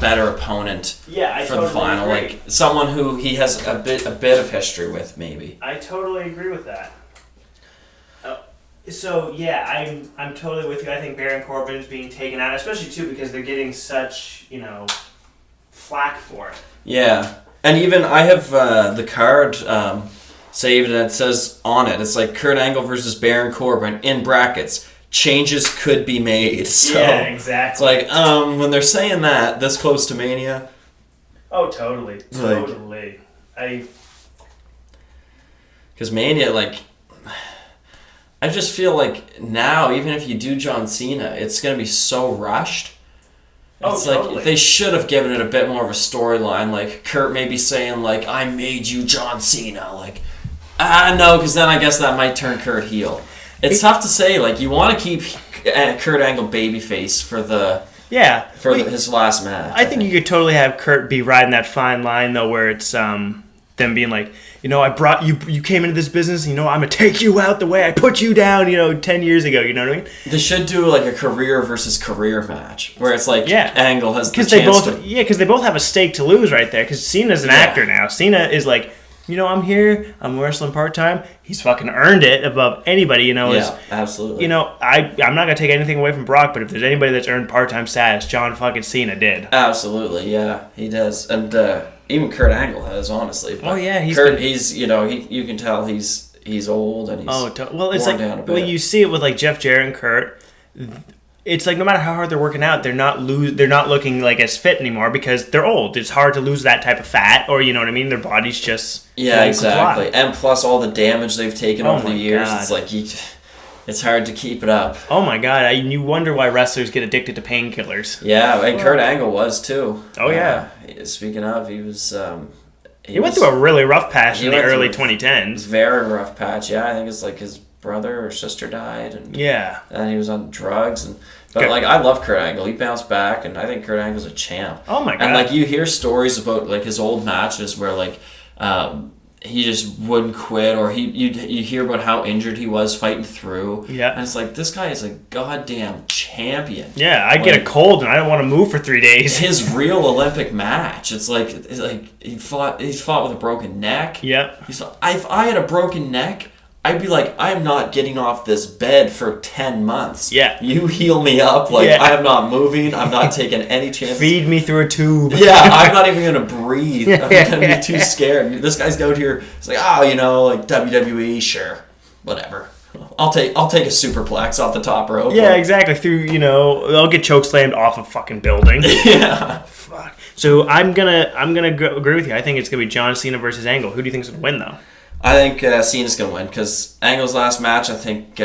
better opponent for totally the final. agree. Like, someone who he has a bit of history with, maybe. I totally agree with that. So, yeah, I'm totally with you. I think Baron Corbin is being taken out, especially, too, because they're getting such, flack for it. Yeah. And even I have the card saved, and it says on it, it's like Kurt Angle versus Baron Corbin in brackets. Changes could be made. So yeah, exactly. It's like, when they're saying that this close to Mania. Oh, totally. Totally. Because Mania, like, I just feel like now, even if you do John Cena, it's going to be so rushed. It's totally. like they should have given it a bit more of a storyline. Like Kurt maybe saying like, "I made you John Cena." Like, no, because then I guess that might turn Kurt heel. It's tough to say. Like, you want to keep Kurt Angle babyface for his last match. I think you could totally have Kurt be riding that fine line though, where it's them being like, I brought you. You came into this business. I'm gonna take you out the way I put you down. 10 years ago. You know what I mean? They should do like a career versus career match where it's like Angle has the chance because they both have a stake to lose right there. Because Cena's an actor now. Cena is like, I'm here. I'm wrestling part time. He's fucking earned it above anybody. Absolutely. I'm not gonna take anything away from Brock, but if there's anybody that's earned part time status, John fucking Cena did. Absolutely, yeah, he does, and even Kurt Angle has, honestly. But he's you can tell he's old and he's it's like down a bit. You see it with like Jeff Jarrett and Kurt. It's like no matter how hard they're working out, they're not looking like as fit anymore because they're old. It's hard to lose that type of fat, or you know what I mean. Their bodies just exactly. comply. And plus all the damage they've taken over the years, God. it's like it's hard to keep it up. Oh my God! You wonder why wrestlers get addicted to painkillers. Yeah, and Kurt Angle was too. Oh yeah. Speaking of, he was. He went through a really rough patch in the early 2010s. Very rough patch. Yeah, I think it's like his brother or sister died, and he was on drugs But I love Kurt Angle. He bounced back, and I think Kurt Angle's a champ. Oh my God! And like you hear stories about like his old matches where like he just wouldn't quit, or you hear about how injured he was fighting through. Yeah, and it's like this guy is a goddamn champion. Yeah, I get a cold and I don't want to move for 3 days. His real Olympic match. It's like he's fought with a broken neck. Yep. If I had a broken neck, I'd be like, I'm not getting off this bed for 10 months. Yeah. You heal me up. Like, I am not moving. I'm not taking any chances. Feed me through a tube. Yeah, I'm not even going to breathe. I'm going to be too scared. This guy's out here. It's like, like WWE, sure. Whatever. I'll take a superplex off the top rope. Yeah, exactly. Through, I'll get chokeslammed off a fucking building. Yeah. Fuck. So I'm gonna agree with you. I think it's gonna be John Cena versus Angle. Who do you think's gonna win though? I think Cena's going to win because Angle's last match, I think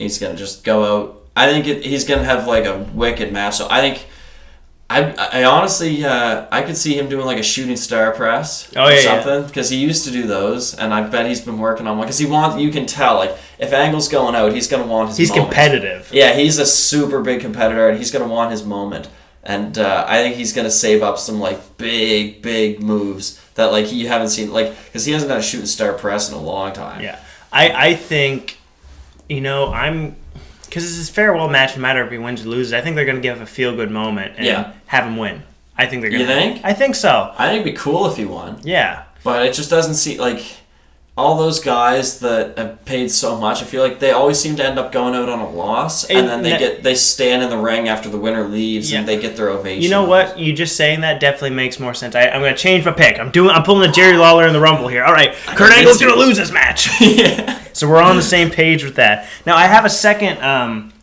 he's going to just go out. I think he's going to have like a wicked match. So I think, I honestly, I could see him doing like a shooting star press or something because he used to do those, and I bet he's been working on one because you can tell, like, if Angle's going out, he's going to want his moment. He's competitive. Yeah, he's a super big competitor, and he's going to want his moment. And I think he's going to save up some like big moves that like you haven't seen, like, because he hasn't done a shooting star press in a long time. Yeah, I think, because it's his farewell match, no matter if he wins or loses. I think they're going to give a feel good moment and have him win. I think they're going to. You think? I think so. I think it'd be cool if he won. Yeah, but it just doesn't seem like. All those guys that have paid so much, I feel like they always seem to end up going out on a loss, and then they stand in the ring after the winner leaves, and they get their ovation. You know what? You just saying that definitely makes more sense. I'm going to change my pick. I'm pulling a Jerry Lawler in the Rumble here. All right, Kurt Angle's going to lose this match. Yeah. So we're on the same page with that. Now I have a second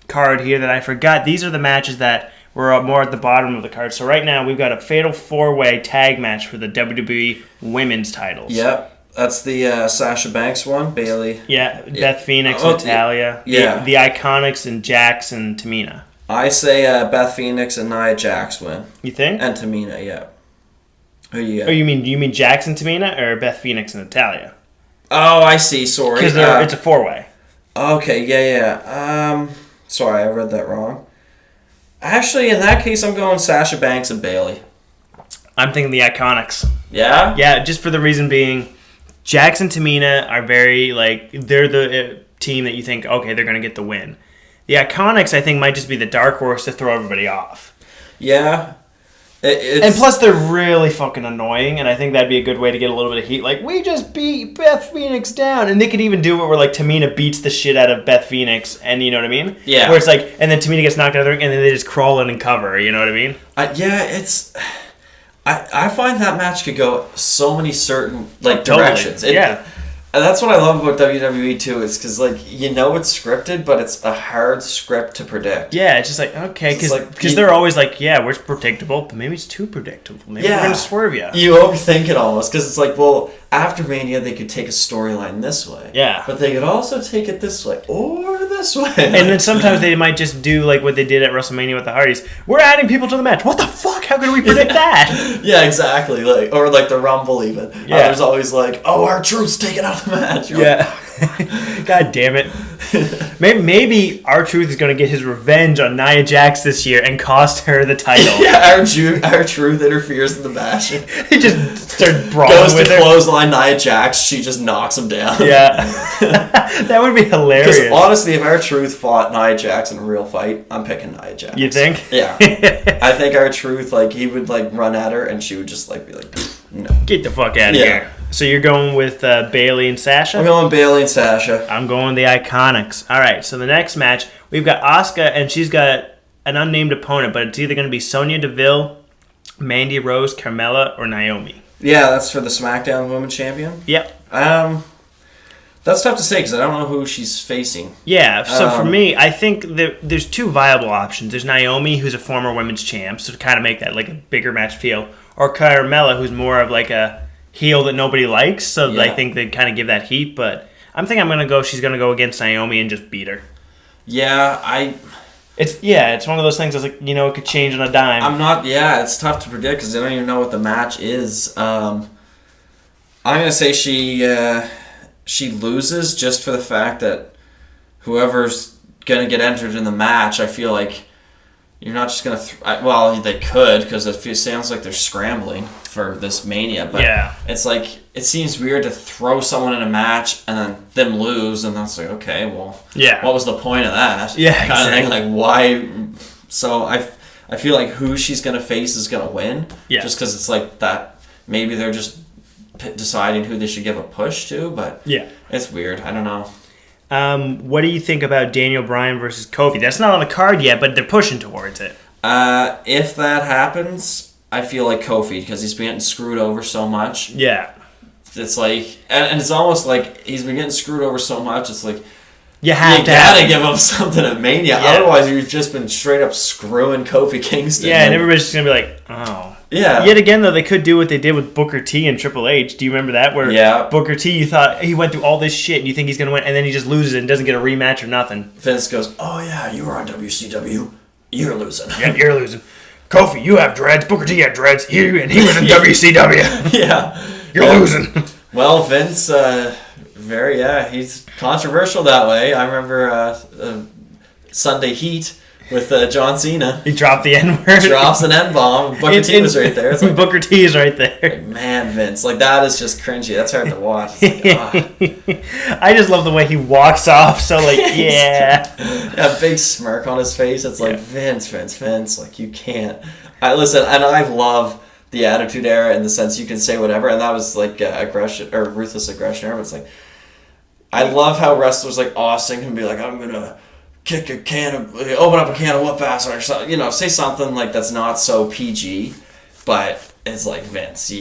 card here that I forgot. These are the matches that were more at the bottom of the card. So right now we've got a fatal 4-way tag match for the WWE Women's titles. Yep. That's the Sasha Banks one, Bayley. Yeah, Beth Phoenix, Natalya. Yeah. The Iconics and Jax and Tamina. I say Beth Phoenix and Nia Jax win. You think? And Tamina, yeah. Who you got? Oh, you mean Jackson Tamina or Beth Phoenix and Natalya? Oh, I see. Sorry. Because it's a 4-way. Okay, yeah. Sorry, I read that wrong. Actually, in that case, I'm going Sasha Banks and Bayley. I'm thinking the Iconics. Yeah? Yeah, just for the reason being, Jackson Tamina are very, they're the team that you think, okay, they're going to get the win. The Iconics, I think, might just be the dark horse to throw everybody off. Yeah. And plus, they're really fucking annoying, and I think that'd be a good way to get a little bit of heat. Like, we just beat Beth Phoenix down. And they could even do it where, Tamina beats the shit out of Beth Phoenix, and you know what I mean? Yeah. Where it's and then Tamina gets knocked out of the ring, and then they just crawl in and cover, you know what I mean? I find that match could go so many certain, directions. Yeah. And that's what I love about WWE too, is because it's scripted, but it's a hard script to predict. Yeah, it's just okay, because they're always we're predictable, but maybe it's too predictable. Maybe we're gonna swerve you. You overthink it almost, because it's after Mania they could take a storyline this way. Yeah, but they could also take it this way or this way. And then sometimes they might just do what they did at WrestleMania with the Hardys. We're adding people to the match. What the fuck? How could we predict that? Yeah, exactly. Or the Rumble even. Yeah. There's always R-Truth's taken out of the match. God damn it. Maybe R-Truth is going to get his revenge on Nia Jax this year and cost her the title. Yeah, R-Truth interferes in the match. He just starts brawling goes with to her. Clothesline Nia Jax, she just knocks him down. Yeah. That would be hilarious. Because honestly, if R-Truth fought Nia Jax in a real fight, I'm picking Nia Jax. You think? Yeah. I think R-Truth, he would run at her and she would just be no. Get the fuck out of here. So you're going with Bayley and Sasha? I'm going Bayley and Sasha. I'm going the Iconics. All right, so the next match, we've got Asuka, and she's got an unnamed opponent, but it's either going to be Sonya Deville, Mandy Rose, Carmella, or Naomi. Yeah, that's for the SmackDown Women's Champion? Yep. That's tough to say because I don't know who she's facing. Yeah, so for me, I think there's two viable options. There's Naomi, who's a former women's champ, so to kind of make that a bigger match feel, or Carmella, who's more of a heel that nobody likes, so I think they kind of give that heat, but I'm thinking she's going to go against Naomi and just beat her. Yeah, It's one of those things that's it could change on a dime. It's tough to predict because I don't even know what the match is. I'm going to say she loses just for the fact that whoever's going to get entered in the match, I feel like you're not just going to... they could, because it sounds like they're scrambling for this Mania, but it's it seems weird to throw someone in a match and then them lose, and that's okay, well, what was the point of that? Yeah, kind of thing, why... So I feel like who she's going to face is going to win, just because it's that maybe they're just deciding who they should give a push to, but it's weird, I don't know. What do you think about Daniel Bryan versus Kofi? That's not on the card yet, but they're pushing towards it. If that happens, I feel like Kofi, because he's been getting screwed over so much. Yeah. It's and it's almost like he's been getting screwed over so much, it's you gotta give him something at Mania, otherwise you've just been straight up screwing Kofi Kingston. Yeah, and everybody's just gonna be oh. Yeah. Yet again, though, they could do what they did with Booker T and Triple H. Do you remember that? Where Booker T, you thought he went through all this shit and you think he's going to win, and then he just loses and doesn't get a rematch or nothing. Vince goes, oh yeah, you were on WCW. You're losing. Yeah, you're losing. Kofi, you have dreads. Booker T had dreads. And he was in WCW. Yeah. You're losing. Well, Vince, he's controversial that way. I remember Sunday Heat with John Cena. He dropped the N-word. Drops an N-bomb. Booker T was right there. It's Booker T is right there. Man, Vince. That is just cringy. That's hard to watch. I just love the way he walks off. So, a big smirk on his face. It's Vince. You can't. Listen, and I love the Attitude Era in the sense you can say whatever. And that was, aggression, or ruthless aggression era. But it's I love how wrestlers like Austin can be I'm going to open up a can of whoop ass or something, say something that's not so PG, but it's Vince,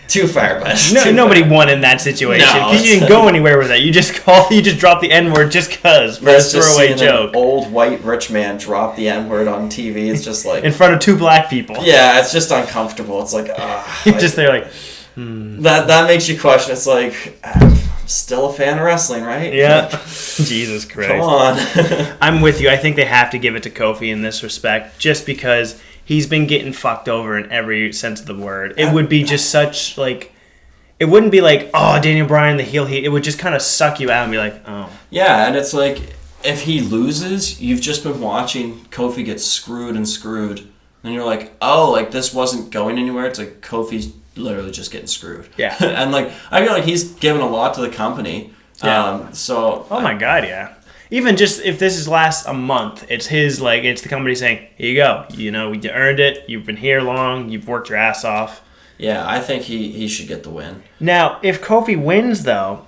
too far, but nobody won in that situation because you didn't go anywhere with that. You just dropped the N-word just cause for a throwaway joke. An old white rich man drop the N-word on TV. It's just in front of two black people. Yeah, it's just uncomfortable. It's you're just there that makes you question. It's I'm still a fan of wrestling, right? Yeah. Jesus Christ. Come on. I'm with you. I think they have to give it to Kofi in this respect, just because he's been getting fucked over in every sense of the word. It would be just such, like, it wouldn't be like, oh, Daniel Bryan, the heel heat. It would just kind of suck you out and be like, oh. Yeah, and it's like, if he loses, you've just been watching Kofi get screwed. And you're like, oh, like, this wasn't going anywhere. It's like, Kofi's literally just getting screwed. Yeah. And, like, I feel like he's given a lot to the company. Yeah. Oh my God, yeah. Even just if this is lasts a month, it's his, like, it's the company saying, here you go. You know, you earned it. You've been here long. You've worked your ass off. Yeah, I think he should get the win. Now, if Kofi wins, though,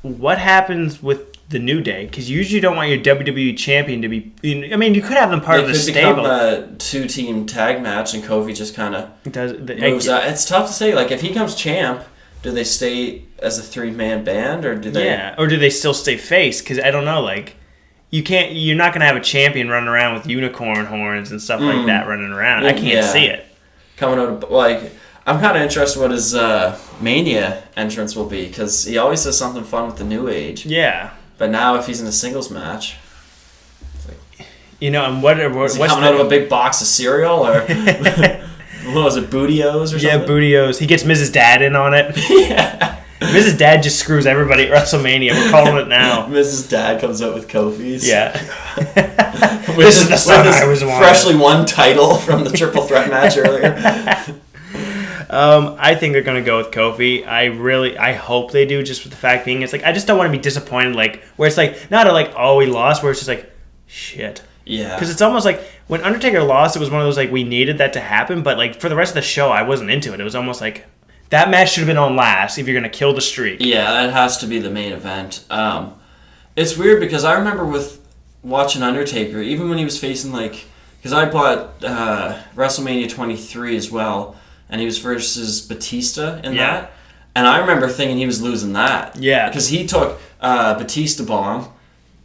what happens with the New Day? Because you usually don't want your WWE champion to be... I mean, you could have them part of the stable. It could become a 2-team tag match, and Kofi just kind of moves out. It's tough to say. Like, if he comes champ, do they stay as a 3-man band, or do they... Yeah, or do they still stay face? Because I don't know, like... You're not going to have a champion running around with unicorn horns and stuff like that running around. I can't see it. Coming out of... Like, I'm kind of interested what his Mania entrance will be, because he always does something fun with the New Age. Yeah. But now, if he's in a singles match, it's like, you know, and what's he coming out of a big box of cereal, or what was it, Bootios or something? Yeah, Bootios. He gets Mrs. Dad in on it. Yeah, Mrs. Dad just screws everybody at WrestleMania. We're calling it now. Mrs. Dad comes out with Kofi's. Yeah. This is the song I was wanting. Freshly won title from the Triple Threat match earlier. I think they're gonna go with Kofi. I hope they do, just with the fact being, it's like, I just don't want to be disappointed, like, where it's like, not a, like, oh, we lost, where it's just like, shit. Yeah. Because it's almost like, when Undertaker lost, it was one of those, like, we needed that to happen, but, like, for the rest of the show, I wasn't into it. It was almost like, that match should have been on last if you're gonna kill the streak. Yeah, that has to be the main event. It's weird, because I remember with watching Undertaker, even when he was facing, like, because I bought WrestleMania 23 as well, and he was versus Batista in that. And I remember thinking he was losing that. Yeah. Because he took Batista bomb,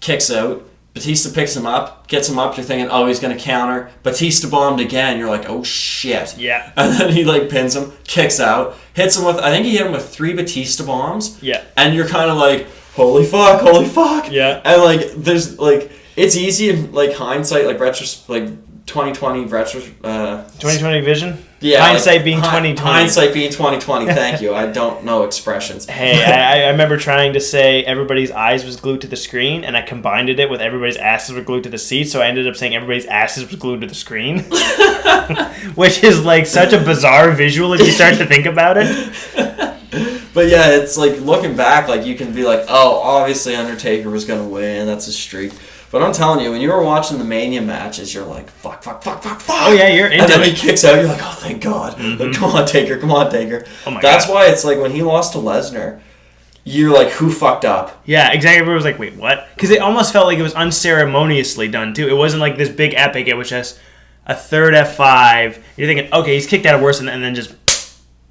kicks out, Batista picks him up, gets him up, you're thinking, oh, he's going to counter. Batista bombed again, you're like, oh, shit. Yeah. And then he, like, pins him, kicks out, hits him with, I think he hit him with 3 Batista bombs. Yeah. And you're kind of like, holy fuck. Yeah. And, like, there's, like, it's easy in, like, hindsight, like, 2020 retro... 2020 vision? Yeah, hindsight like, being 2020. Hindsight being 2020. Thank you. I don't know expressions. Hey, I remember trying to say everybody's eyes was glued to the screen, and I combined it with everybody's asses were glued to the seat, so I ended up saying everybody's asses was glued to the screen. Which is, like, such a bizarre visual if you start to think about it. But yeah, it's like, looking back, like, you can be like, oh, obviously Undertaker was going to win. That's a streak. But I'm telling you, when you were watching the Mania matches, you're like, fuck. Oh, yeah, you're into it. And then he kicks out, you're like, oh, thank God. Mm-hmm. Come on, Taker. Oh, my That's God. why it's like, when he lost to Lesnar, you're like, who fucked up? Yeah, exactly. Everyone was like, wait, what? Because it almost felt like it was unceremoniously done, too. It wasn't like this big epic. It was just a third F5. You're thinking, okay, he's kicked out of worse, and then just...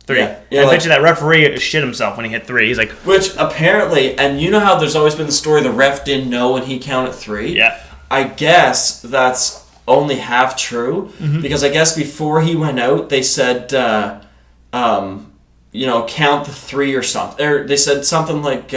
3. Yeah, I bet you that referee shit himself when he hit 3. He's like... Which, apparently, and you know how there's always been the story the ref didn't know when he counted 3? Yeah. I guess that's only half true, because I guess before he went out, they said, count the 3 or something. Or they said something like,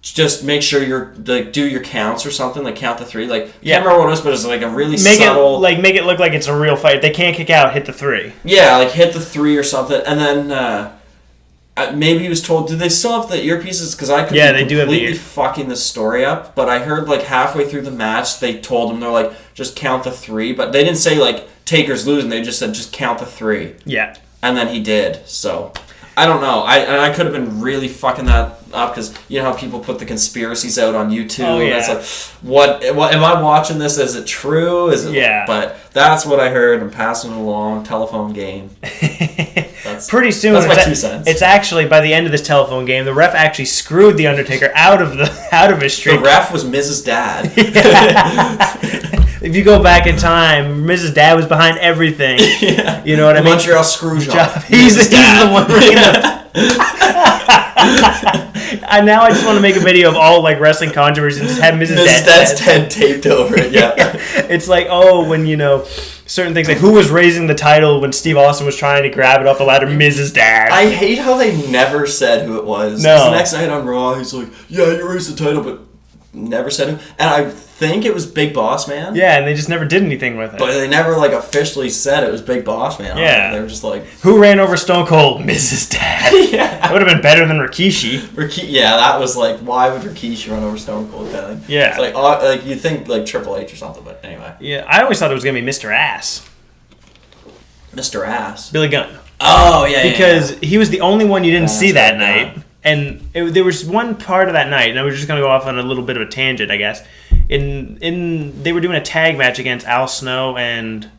just make sure you're, like, do your counts or something, like, count the 3. Like, can't remember what it was, but it's like a really subtle... Make it look like it's a real fight. If they can't kick out, hit the 3. Yeah, like, hit the 3 or something, and then, maybe he was told, do they still have the earpieces? Because I could be completely fucking this story up, but I heard, like, halfway through the match, they told him, they're like, just count the 3, but they didn't say, like, Taker's losing, they just said, just count the 3. Yeah. And then he did, so... I don't know. I could have been really fucking that up, because you know how people put the conspiracies out on YouTube. Oh, yeah. And it's like, what am I watching this? Is it true? Is it? Yeah. But that's what I heard. I'm passing it along. Telephone game. Pretty soon. That's my 2 cents. It's actually, by the end of this telephone game, the ref actually screwed the Undertaker out of his streak. The ref was Mrs. Dad. If you go back in time, Mrs. Dad was behind everything. Yeah. You know what I mean? Montreal Screwjob. He's the one bringing up. And now I just want to make a video of all, like, wrestling controversies and just have Mrs. Dad's head taped over it. Yeah. It's like, when certain things, like who was raising the title when Steve Austin was trying to grab it off the ladder? Mrs. Dad. I hate how they never said who it was. No. The next night on Raw, he's like, yeah, you raised the title, but never said him. And I think it was Big Boss Man. Yeah, and they just never did anything with it. But they never, like, officially said it was Big Boss Man. Yeah. They were just like... Who ran over Stone Cold? Mrs. Dad. Yeah. That would have been better than Rikishi. Yeah, that was like, why would Rikishi run over Stone Cold? Kind of, yeah. It's like you'd think, like, Triple H or something, but anyway. Yeah, I always thought it was going to be Mr. Ass. Mr. Ass? Billy Gunn. Oh, yeah, because he was the only one you didn't see that night. Yeah. And there was one part of that night, and I was just going to go off on a little bit of a tangent, I guess. They were doing a tag match against Al Snow and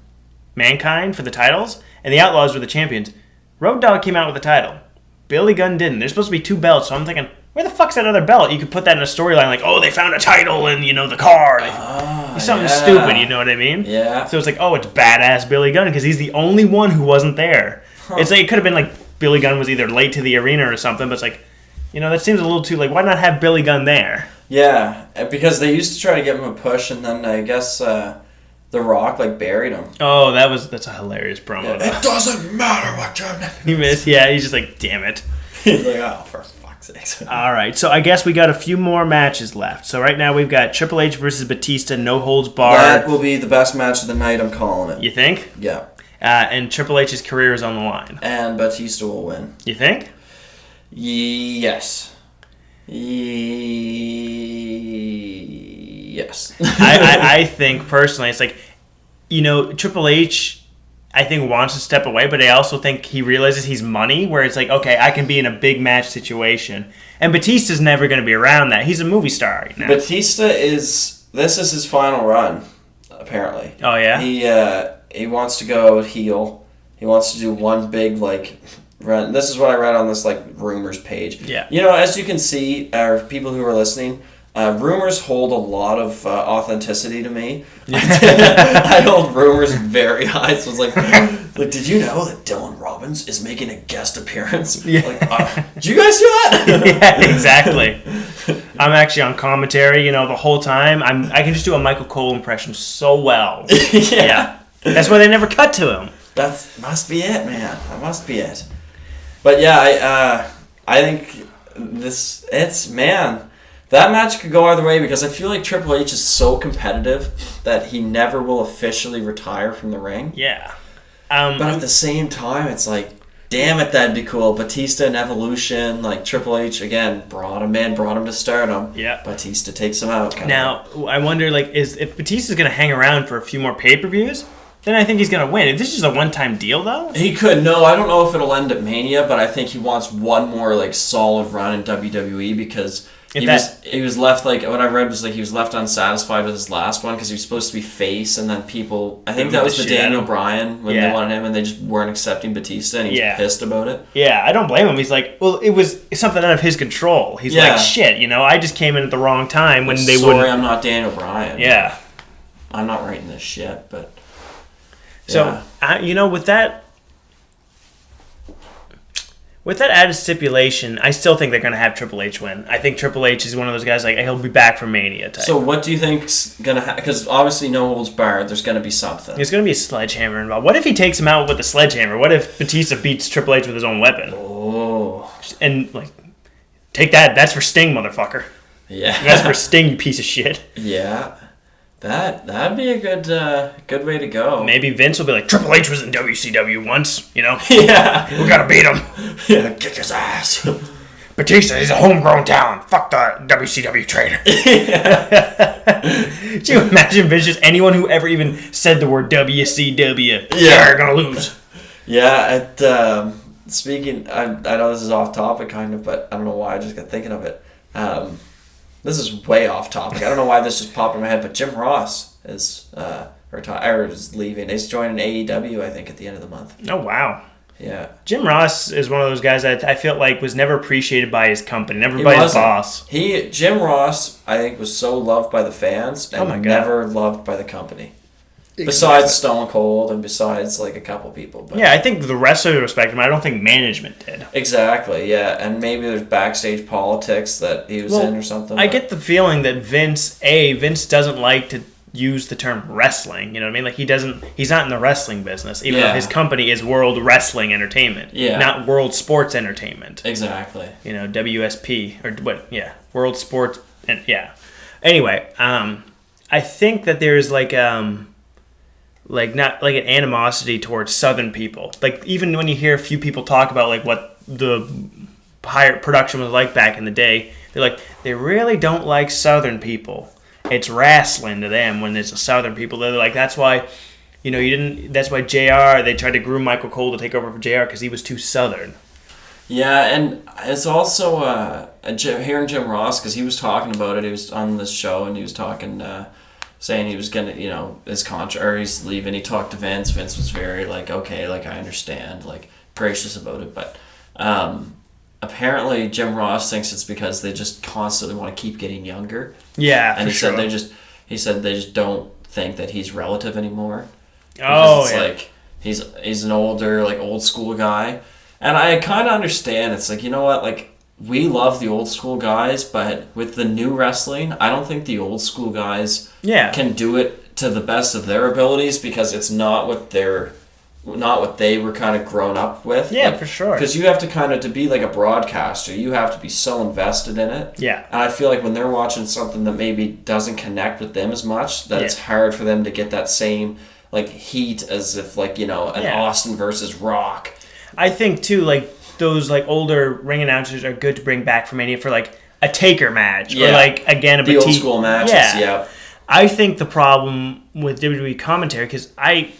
Mankind for the titles, and the Outlaws were the champions. Road Dogg came out with the title. Billy Gunn didn't. There's supposed to be 2 belts, so I'm thinking, where the fuck's that other belt? You could put that in a storyline like, oh, they found a title in, the car. Something stupid, you know what I mean? Yeah. So it's like, oh, it's badass Billy Gunn, because he's the only one who wasn't there. Huh. It's like, it could have been like Billy Gunn was either late to the arena or something, but it's like, that seems a little too, like, why not have Billy Gunn there? Yeah, because they used to try to give him a push, and then I guess The Rock, buried him. Oh, that's a hilarious promo. Yeah, it doesn't matter what your name He missed, yeah, he's just like, damn it. He's like, oh, for fuck's sake. All right, so I guess we got a few more matches left. So right now we've got Triple H versus Batista, no holds barred. That will be the best match of the night, I'm calling it. You think? Yeah. And Triple H's career is on the line. And Batista will win. You think? Yes. Yes. I think personally, it's like, Triple H, I think, wants to step away, but I also think he realizes he's money, where it's like, okay, I can be in a big match situation. And Batista's never going to be around that. He's a movie star right now. Batista this is his final run, apparently. Oh, yeah? He wants to go heel. He wants to do one big, run. This is what I read on this rumors page. Yeah. As you can see, people who are listening, rumors hold a lot of authenticity to me. I hold rumors very high. So it's like, did you know that Dylan Robbins is making a guest appearance? Yeah. Did you guys hear that? Yeah, exactly. I'm actually on commentary, the whole time. I can just do a Michael Cole impression so well. Yeah. That's why they never cut to him. That must be it, man. That must be it. But yeah, I think that match could go either way, because I feel like Triple H is so competitive that he never will officially retire from the ring. Yeah. But at the same time, it's like, damn it, that'd be cool. Batista in Evolution, Triple H, again, brought him to Stardom. Yeah. Batista takes him out. Now, I wonder, if Batista's going to hang around for a few more pay-per-views, then I think he's going to win. If this is a one-time deal, though? He could. No, I don't know if it'll end at Mania, but I think he wants one more, solid run in WWE, because he was left, what I read was, he was left unsatisfied with his last one, because he was supposed to be face, and then people... I think that was the Daniel Bryan, when they wanted him, and they just weren't accepting Batista, and he was pissed about it. Yeah, I don't blame him. He's like, well, it was something out of his control. He's like, shit, I just came in at the wrong time when they wouldn't... Sorry, I'm not Daniel Bryan. Yeah. I'm not writing this shit, but... So, with that added stipulation, I still think they're going to have Triple H win. I think Triple H is one of those guys, he'll be back for Mania type. So what do you think's going to happen? Because obviously no holds barred, there's going to be something. There's going to be a sledgehammer involved. What if he takes him out with a sledgehammer? What if Batista beats Triple H with his own weapon? Oh. And, take that. That's for Sting, motherfucker. Yeah. That's for Sting, you piece of shit. Yeah. That'd be a good way to go. Maybe Vince will be like, Triple H was in WCW once, Yeah. We gotta beat him. Yeah, kick his ass. Batista, he's a homegrown talent. Fuck the WCW traitor. Could you imagine Vince, just anyone who ever even said the word WCW? Yeah, they're gonna lose. Yeah, speaking, I know this is off topic kind of, but I don't know why I just got thinking of it. This is way off topic. I don't know why this just popped in my head, but Jim Ross is is leaving. He's joining AEW, I think, at the end of the month. Oh, wow. Yeah. Jim Ross is one of those guys that I feel like was never appreciated by his company, never by his boss. Jim Ross, I think, was so loved by the fans and never loved by the company. Exactly. Besides Stone Cold and besides a couple people. But yeah, I think the wrestlers respect him. I don't think management did. Exactly, yeah. And maybe there's backstage politics that he was in or something. I get the feeling that Vince doesn't like to use the term wrestling. You know what I mean? He's not in the wrestling business, even though his company is World Wrestling Entertainment, not World Sports Entertainment. Exactly. WSP, or what, World Sports, and Anyway, I think that there's like not like an animosity towards Southern people. Like even when you hear a few people talk about like what the higher production was like back in the day, they're like they really don't like Southern people. It's wrestling to them when there's a Southern people. They're like that's why. That's why JR, they tried to groom Michael Cole to take over for JR because he was too Southern. Yeah, and it's also hearing Jim Ross, because he was talking about it. He was on this show, and he was talking, saying he was going to, his contract, or he's leaving. He talked to Vince. Vince was very, okay, I understand, gracious about it. But apparently Jim Ross thinks it's because they just constantly want to keep getting younger. Yeah, and for he said they just don't think that he's relative anymore. He's an older, old school guy. And I kind of understand. It's you know what? We love the old school guys, but with the new wrestling, I don't think the old school guys can do it to the best of their abilities because it's not what they were kind of grown up with. Yeah, for sure. Because you have to to be a broadcaster, you have to be so invested in it. Yeah. And I feel when they're watching something that maybe doesn't connect with them as much, that it's hard for them to get that same heat as if an Austin versus Rock. I think too those older ring announcers are good to bring back for Mania for a Taker match or again the old school matches. Yeah. I think the problem with WWE commentary, because I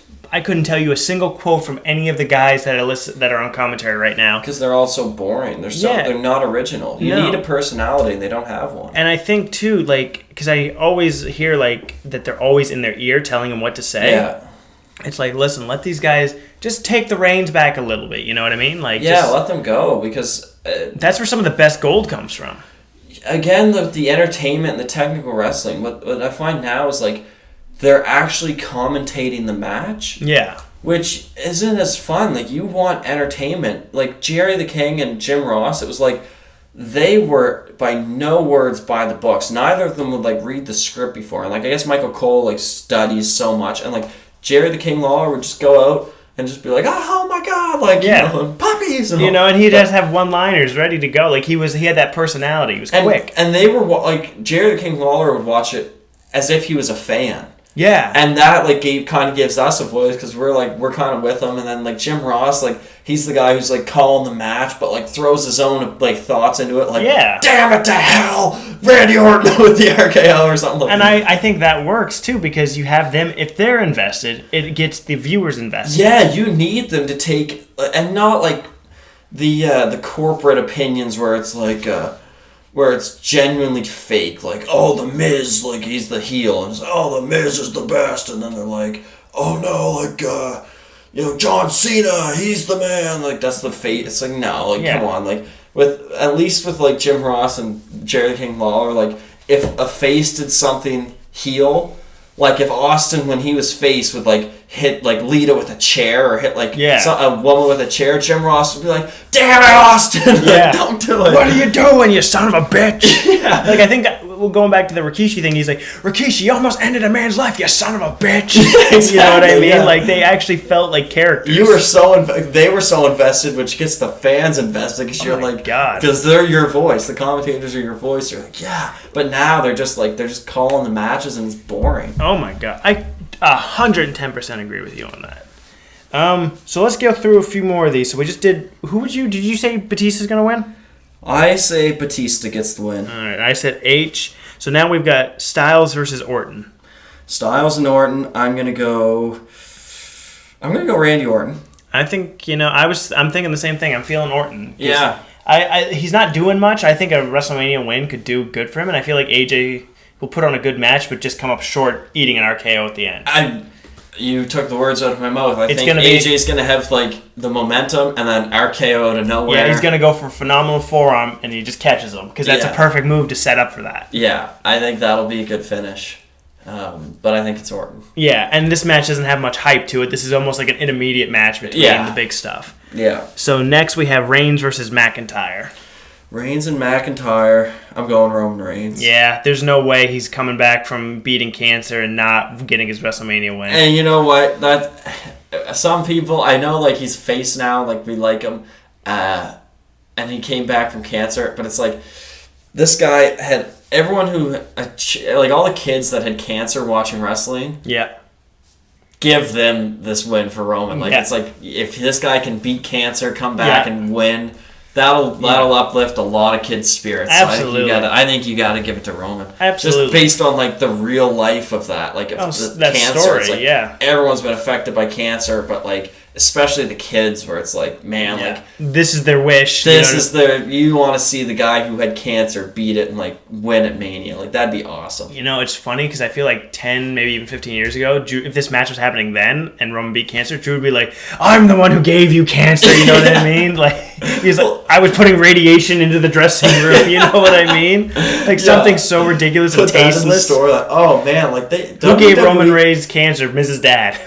couldn't tell you a single quote from any of the guys that are on commentary right now. Because they're all so boring. They're not original. You need a personality, and they don't have one. And I think, too, because I always hear, that they're always in their ear telling them what to say. Yeah. It's listen, let these guys just take the reins back a little bit. You know what I mean? Let them go, because... that's where some of the best gold comes from. Again, the entertainment and the technical wrestling, what I find now is, they're actually commentating the match. Yeah. Which isn't as fun. You want entertainment. Jerry the King and Jim Ross, it was they were by no words by the books. Neither of them would read the script before. And I guess Michael Cole studies so much. And Jerry the King Lawler would just go out and just be oh my God, puppies. And and he'd just have one-liners ready to go. He had that personality. He was quick. And they were Jerry the King Lawler would watch it as if he was a fan. Yeah. And that kind of gives us a voice because we're kind of with him. And then Jim Ross, he's the guy who's calling the match but throws his own thoughts into it. Damn it to hell, Randy Orton with the RKO or something. And I think that works too because you have them, if they're invested, it gets the viewers invested. Yeah, you need them to take, and not the corporate opinions where it's where it's genuinely fake, the Miz, he's the heel, and it's, the Miz is the best, and then they're oh no, John Cena, he's the man, that's the fate. It's no, come on, with at least with Jim Ross and Jerry King Lawler, if a face did something heel, if Austin when he was face would hit Lita with a chair or hit a woman with a chair, Jim Ross would be damn it, Austin, don't do it. What are you doing, you son of a bitch? Yeah. I think going back to the Rikishi thing, he's Rikishi, you almost ended a man's life, you son of a bitch. Exactly, you know what I mean? Yeah. They actually felt like characters. They were so invested, which gets the fans invested because you're God, because they're your voice. The commentators are your voice. You're yeah, but now they're just calling the matches and it's boring. Oh my God, I 110% agree with you on that. So let's go through a few more of these. So we just did. Did you say Batista's gonna win? I say Batista gets the win. All right, I said H. So now we've got Styles versus Orton. Styles and Orton. I'm gonna go Randy Orton. I think I'm thinking the same thing. I'm feeling Orton. Yeah. He's not doing much. I think a WrestleMania win could do good for him, and I feel like AJ will put on a good match, but just come up short, eating an RKO at the end. You took the words out of my mouth. I think AJ's going to have the momentum and then RKO to nowhere. Yeah, he's going to go for a phenomenal forearm and he just catches him because that's a perfect move to set up for that. Yeah, I think that'll be a good finish. But I think it's Orton. Yeah, and this match doesn't have much hype to it. This is almost like an intermediate match between the big stuff. Yeah. So next we have Reigns versus McIntyre. Reigns and McIntyre. I'm going Roman Reigns. Yeah, there's no way he's coming back from beating cancer and not getting his WrestleMania win. And you know what? Some people, I know he's face now, we like him, and he came back from cancer, but it's this guy had everyone who like all the kids that had cancer watching wrestling. Yeah. Give them this win for Roman. Like it's like if this guy can beat cancer, come back and win, that'll uplift a lot of kids' spirits. Absolutely. So I think you gotta give it to Roman. Absolutely. Just based on like the real life of that. Like if that cancer, story, it's like everyone's been affected by cancer, but like especially the kids, where it's like, man, like this is their wish. You want to see the guy who had cancer beat it and like win at Mania. Like that'd be awesome. You know, it's funny because I feel like 10, maybe even 15 years ago, if this match was happening then and Roman beat cancer, Drew would be like, "I'm the one who gave you cancer." You know what I mean? Like he's like, "I was putting radiation into the dressing room." You know what I mean? Like something so ridiculous and tasteless. That in the story, like, oh man, like who gave Roman Reigns cancer? Mrs. Dad.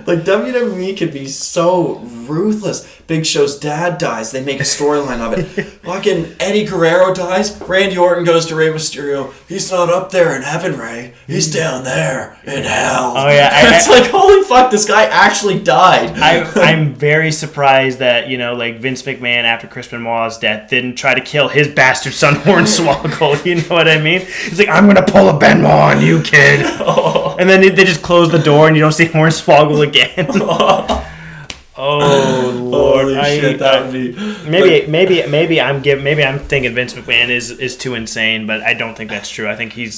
Like, WWE could be so ruthless. Big Show's dad dies. They make a storyline of it. Fucking Eddie Guerrero dies. Randy Orton goes to Rey Mysterio. He's not up there in heaven, Ray. He's down there in hell. Oh, yeah. It's like, holy fuck, this guy actually died. I'm very surprised that, like, Vince McMahon, after Chris Benoit's death, didn't try to kill his bastard son, Hornswoggle. You know what I mean? He's like, "I'm going to pull a Benoit on you, kid." Oh. And then they just close the door and you don't see Hornswoggle again. Oh Lord! Holy shit, that would be maybe I'm thinking Vince McMahon is too insane, but I don't think that's true. I think he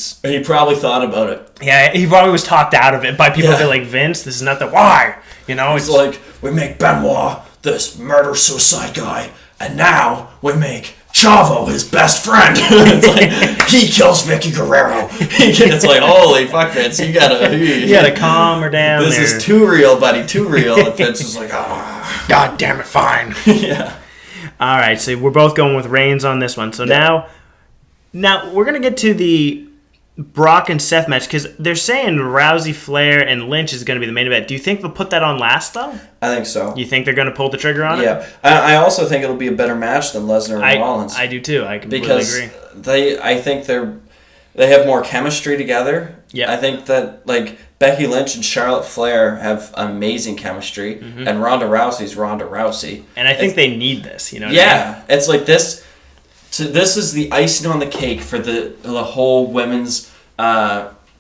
probably thought about it. Yeah, he probably was talked out of it by people that like, "Vince, this is not the why." It's like, we make Benoit this murder suicide guy, and now we make Chavo his best friend. It's like he kills Vicky Guerrero. It's like, holy fuck, Vince, you gotta calm her down. This is too real, buddy, too real. And Vince is like, God damn it, fine. Yeah. All right, so we're both going with Reigns on this one. So now we're gonna get to the Brock and Seth match, because they're saying Rousey, Flair, and Lynch is going to be the main event. Do you think they'll put that on last, though? I think so. You think they're going to pull the trigger on it? Yeah. I also think it'll be a better match than Lesnar and Rollins. I do, too. I completely agree. I think they have more chemistry together. Yeah. I think that, like, Becky Lynch and Charlotte Flair have amazing chemistry, and Ronda Rousey's Ronda Rousey. And I think they need this, what I mean? It's like this... So this is the icing on the cake for the whole women's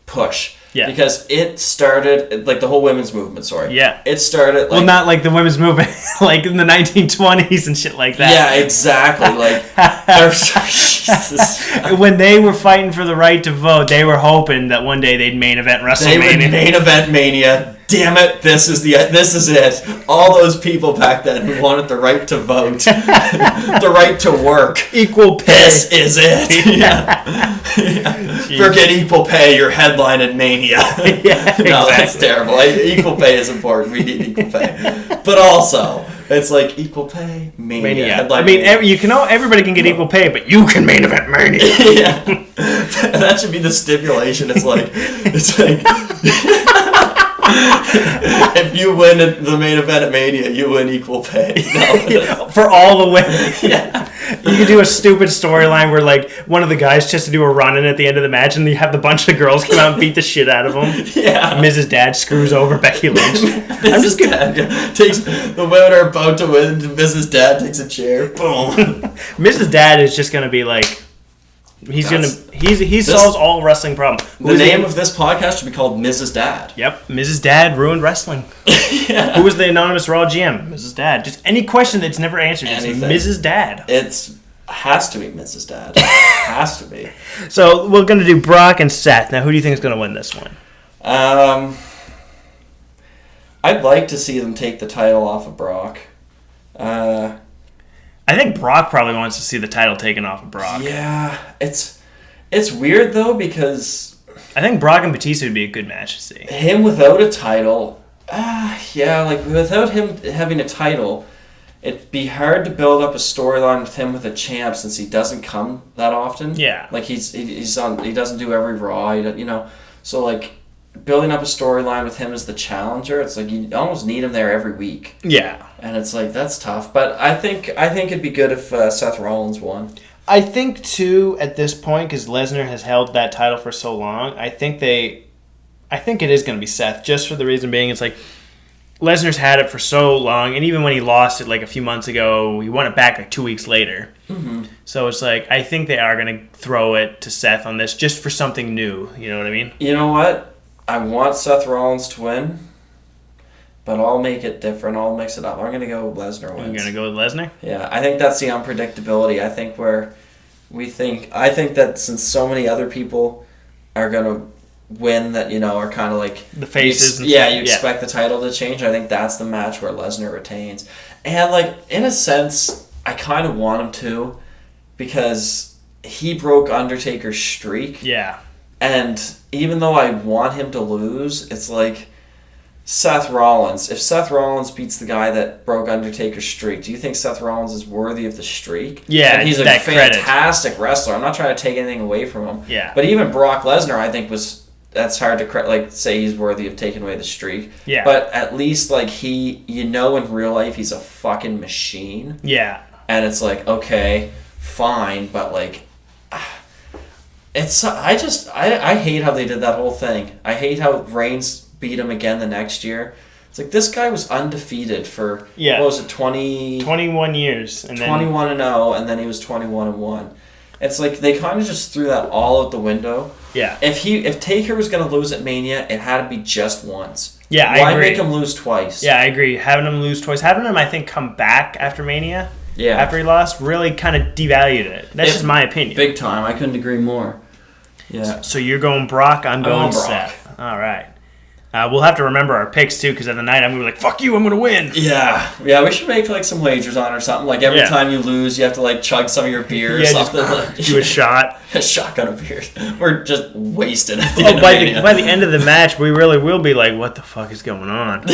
push. Yeah. Because it started, like the whole women's movement, sorry. Yeah. It started like... Well, not like the women's movement, like in the 1920s and shit like that. Yeah, exactly. Like, Jesus. When they were fighting for the right to vote, they were hoping that one day they'd main event WrestleMania. They would main event Mania. Damn it, this is it. All those people back then who wanted the right to vote, the right to work. Equal pay. This is it. Yeah. Forget equal pay, you're headline at Mania. No, that's terrible. Equal pay is important. We need equal pay. But also, it's like equal pay, Mania. I mean, everybody can get equal pay, but you can main event Mania. Yeah. That should be the stipulation. It's like if you win the main event at Mania, you win equal pay. No. For all the women. Yeah. You could do a stupid storyline where, like, one of the guys just to do a run-in at the end of the match, and you have the bunch of girls come out and beat the shit out of them. Yeah. Mrs. Dad screws over Becky Lynch. Mrs. Dad takes the women are about to win. Mrs. Dad takes a chair. Boom. Mrs. Dad is just gonna be like, he solves all wrestling problems. The name of this podcast should be called Mrs. Dad. Yep, Mrs. Dad ruined wrestling. Yeah. Who was the anonymous Raw GM? Mrs. Dad. Just any question that's never answered. It's Mrs. Dad. Has to be Mrs. Dad. Has to be. So we're gonna do Brock and Seth. Now, who do you think is gonna win this one? I'd like to see them take the title off of Brock. I think Brock probably wants to see the title taken off of Brock. Yeah, it's weird though, because I think Brock and Batista would be a good match to see. Him without a title, like without him having a title, it'd be hard to build up a storyline with him with a champ since he doesn't come that often. Yeah, like he doesn't do every Raw, so like building up a storyline with him as the challenger, it's like you almost need him there every week. Yeah. And it's like, that's tough. But I think it'd be good if Seth Rollins won. I think, too, at this point, because Lesnar has held that title for so long, I think it is going to be Seth, just for the reason being, it's like, Lesnar's had it for so long, and even when he lost it like a few months ago, he won it back like 2 weeks later. Mm-hmm. So it's like, I think they are going to throw it to Seth on this just for something new. You know what I mean? You know what? I want Seth Rollins to win, but I'll make it different. I'll mix it up. I'm going to go Lesnar wins. You're going to go with Lesnar? Yeah, I think that's the unpredictability. I think that since so many other people are going to win that, are kind of like the faces. You expect the title to change. I think that's the match where Lesnar retains. And like, in a sense, I kind of want him to, because he broke Undertaker's streak. Yeah. And even though I want him to lose, it's like Seth Rollins. If Seth Rollins beats the guy that broke Undertaker's streak, do you think Seth Rollins is worthy of the streak? Yeah, and he's a fantastic wrestler. I'm not trying to take anything away from him. Yeah. But even Brock Lesnar, I think, that's hard to say he's worthy of taking away the streak. Yeah. But at least like in real life he's a fucking machine. Yeah. And it's like, okay, fine, but like I hate how they did that whole thing. I hate how Reigns beat him again the next year. It's like, this guy was undefeated for what was it, 21 years, and 21-0, and then he was 21-1. It's like they kind of just threw that all out the window. Yeah. If Taker was going to lose at Mania, it had to be just once. Yeah, I agree. Why make him lose twice? Yeah, I agree. Having him lose twice, having him, I think, come back after Mania. Yeah. After he lost, really kind of devalued it. That's just my opinion. Big time. I couldn't agree more. Yeah. So you're going Brock. I'm going Seth. All right. We'll have to remember our picks, too, because at the night I'm going to be like, fuck you, I'm going to win. Yeah. Yeah, we should make like some wagers on or something. Like every time you lose, you have to like chug some of your beer or something. Just do a shot. A shotgun of beer. We're just wasted at the end by the end of the match, we really will be like, what the fuck is going on?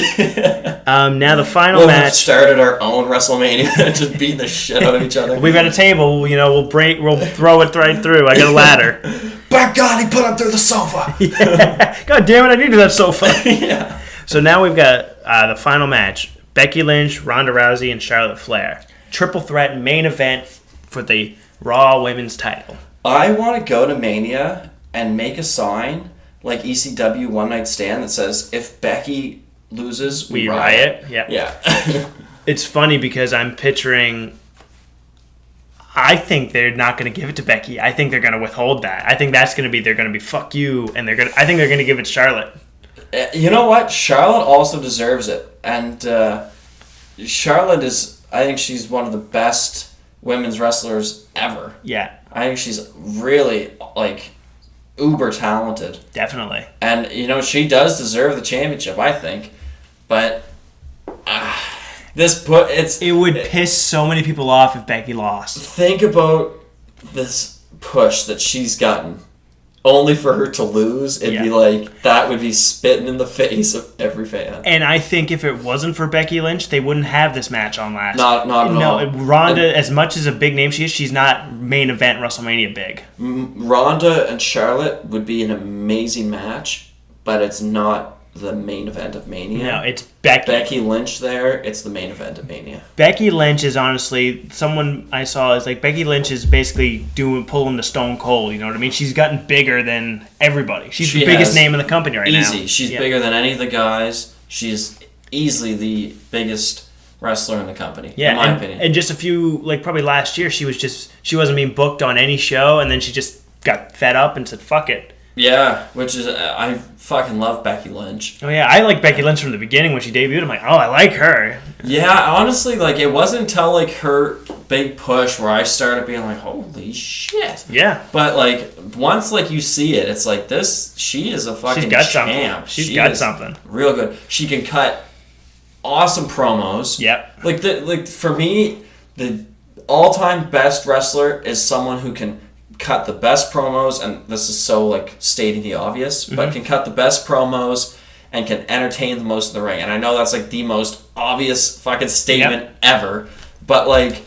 Now the final match. We've started our own WrestleMania, just beating the shit out of each other. We've got a table, we'll throw it right through. I got a ladder. By God, he put him through the sofa. Yeah. God damn it, I needed that sofa. Yeah. So now we've got the final match. Becky Lynch, Ronda Rousey, and Charlotte Flair. Triple threat main event for the Raw Women's title. I want to go to Mania and make a sign like ECW One Night Stand that says, if Becky loses, we riot. Yeah. Yeah. It's funny because I'm picturing... I think they're not going to give it to Becky. I think they're going to withhold that. I think they're going to be fuck you, and I think they're going to give it to Charlotte. You know what? Charlotte also deserves it. And Charlotte I think she's one of the best women's wrestlers ever. Yeah. I think she's really, like, uber talented. Definitely. And, she does deserve the championship, I think. But it would piss so many people off if Becky lost. Think about this push that she's gotten. Only for her to lose, it'd be like, that would be spitting in the face of every fan. And I think if it wasn't for Becky Lynch, they wouldn't have this match on last. Not at all. No, Ronda, as much as a big name she is, she's not main event WrestleMania big. Ronda and Charlotte would be an amazing match, but it's not the main event of Mania. No, it's Becky. Becky Lynch there, it's the main event of Mania. Becky Lynch is honestly, someone I saw is like, Becky Lynch is basically pulling the Stone Cold, you know what I mean? She's gotten bigger than everybody. She's the biggest name in the company right now. Easy. She's bigger than any of the guys. She's easily the biggest wrestler in the company, in my opinion. And just a few, like probably last year, she wasn't being booked on any show, and then she just got fed up and said, fuck it. Yeah, which is, I fucking love Becky Lynch. Oh yeah, I like Becky Lynch from the beginning when she debuted. I'm like, oh, I like her. Yeah, honestly, like, it wasn't until, like, her big push where I started being like, holy shit. Yeah. But, like, once, like, you see it, it's like, she is a fucking champ. She's got something. Real good. She can cut awesome promos. Yep. Like, for me, the all-time best wrestler is someone who can cut the best promos, and this is so like stating the obvious, but can cut the best promos and can entertain the most in the ring. And I know that's like the most obvious fucking statement ever, but like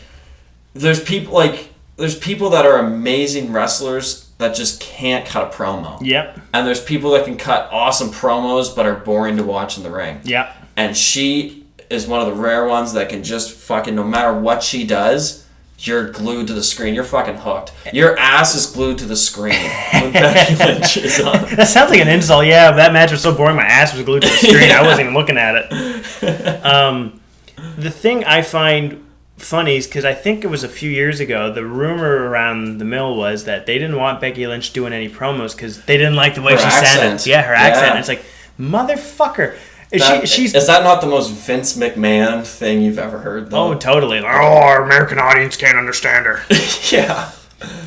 there's people that are amazing wrestlers that just can't cut a promo. Yep. And there's people that can cut awesome promos but are boring to watch in the ring. Yep. And she is one of the rare ones that can just fucking, no matter what she does, you're glued to the screen. You're fucking hooked. Your ass is glued to the screen when Becky Lynch is on. That sounds like an insult. Yeah, that match was so boring. My ass was glued to the screen. I wasn't even looking at it. The thing I find funny is because I think it was a few years ago, the rumor around the mill was that they didn't want Becky Lynch doing any promos because they didn't like the way she sounded. Yeah, her accent. Yeah. And it's like, motherfucker. Is that not the most Vince McMahon thing you've ever heard, though? Oh, totally. Like, our American audience can't understand her. Yeah.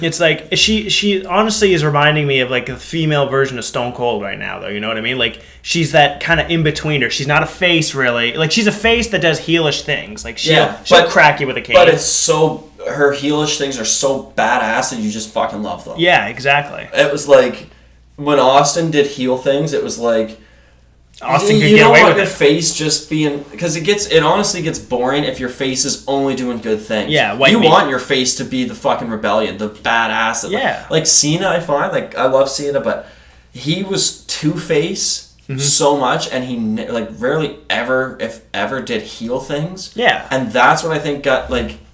It's like, she honestly is reminding me of like a female version of Stone Cold right now, though. You know what I mean? Like, she's that kind of in-betweener. She's not a face, really. Like, she's a face that does heelish things. Like, she'll crack you with a cane. But it's so... Her heelish things are so badass that you just fucking love them. Yeah, exactly. It was like... When Austin did heel things, it was like... Austin could get away with it. You don't want your face just being... Because it honestly gets boring if your face is only doing good things. Yeah, you want your face to be the fucking rebellion, the badass. Yeah. Like Cena, I find. Like, I love Cena, but he was two-face so much, and he rarely ever, if ever, did heel things. Yeah. And that's what I think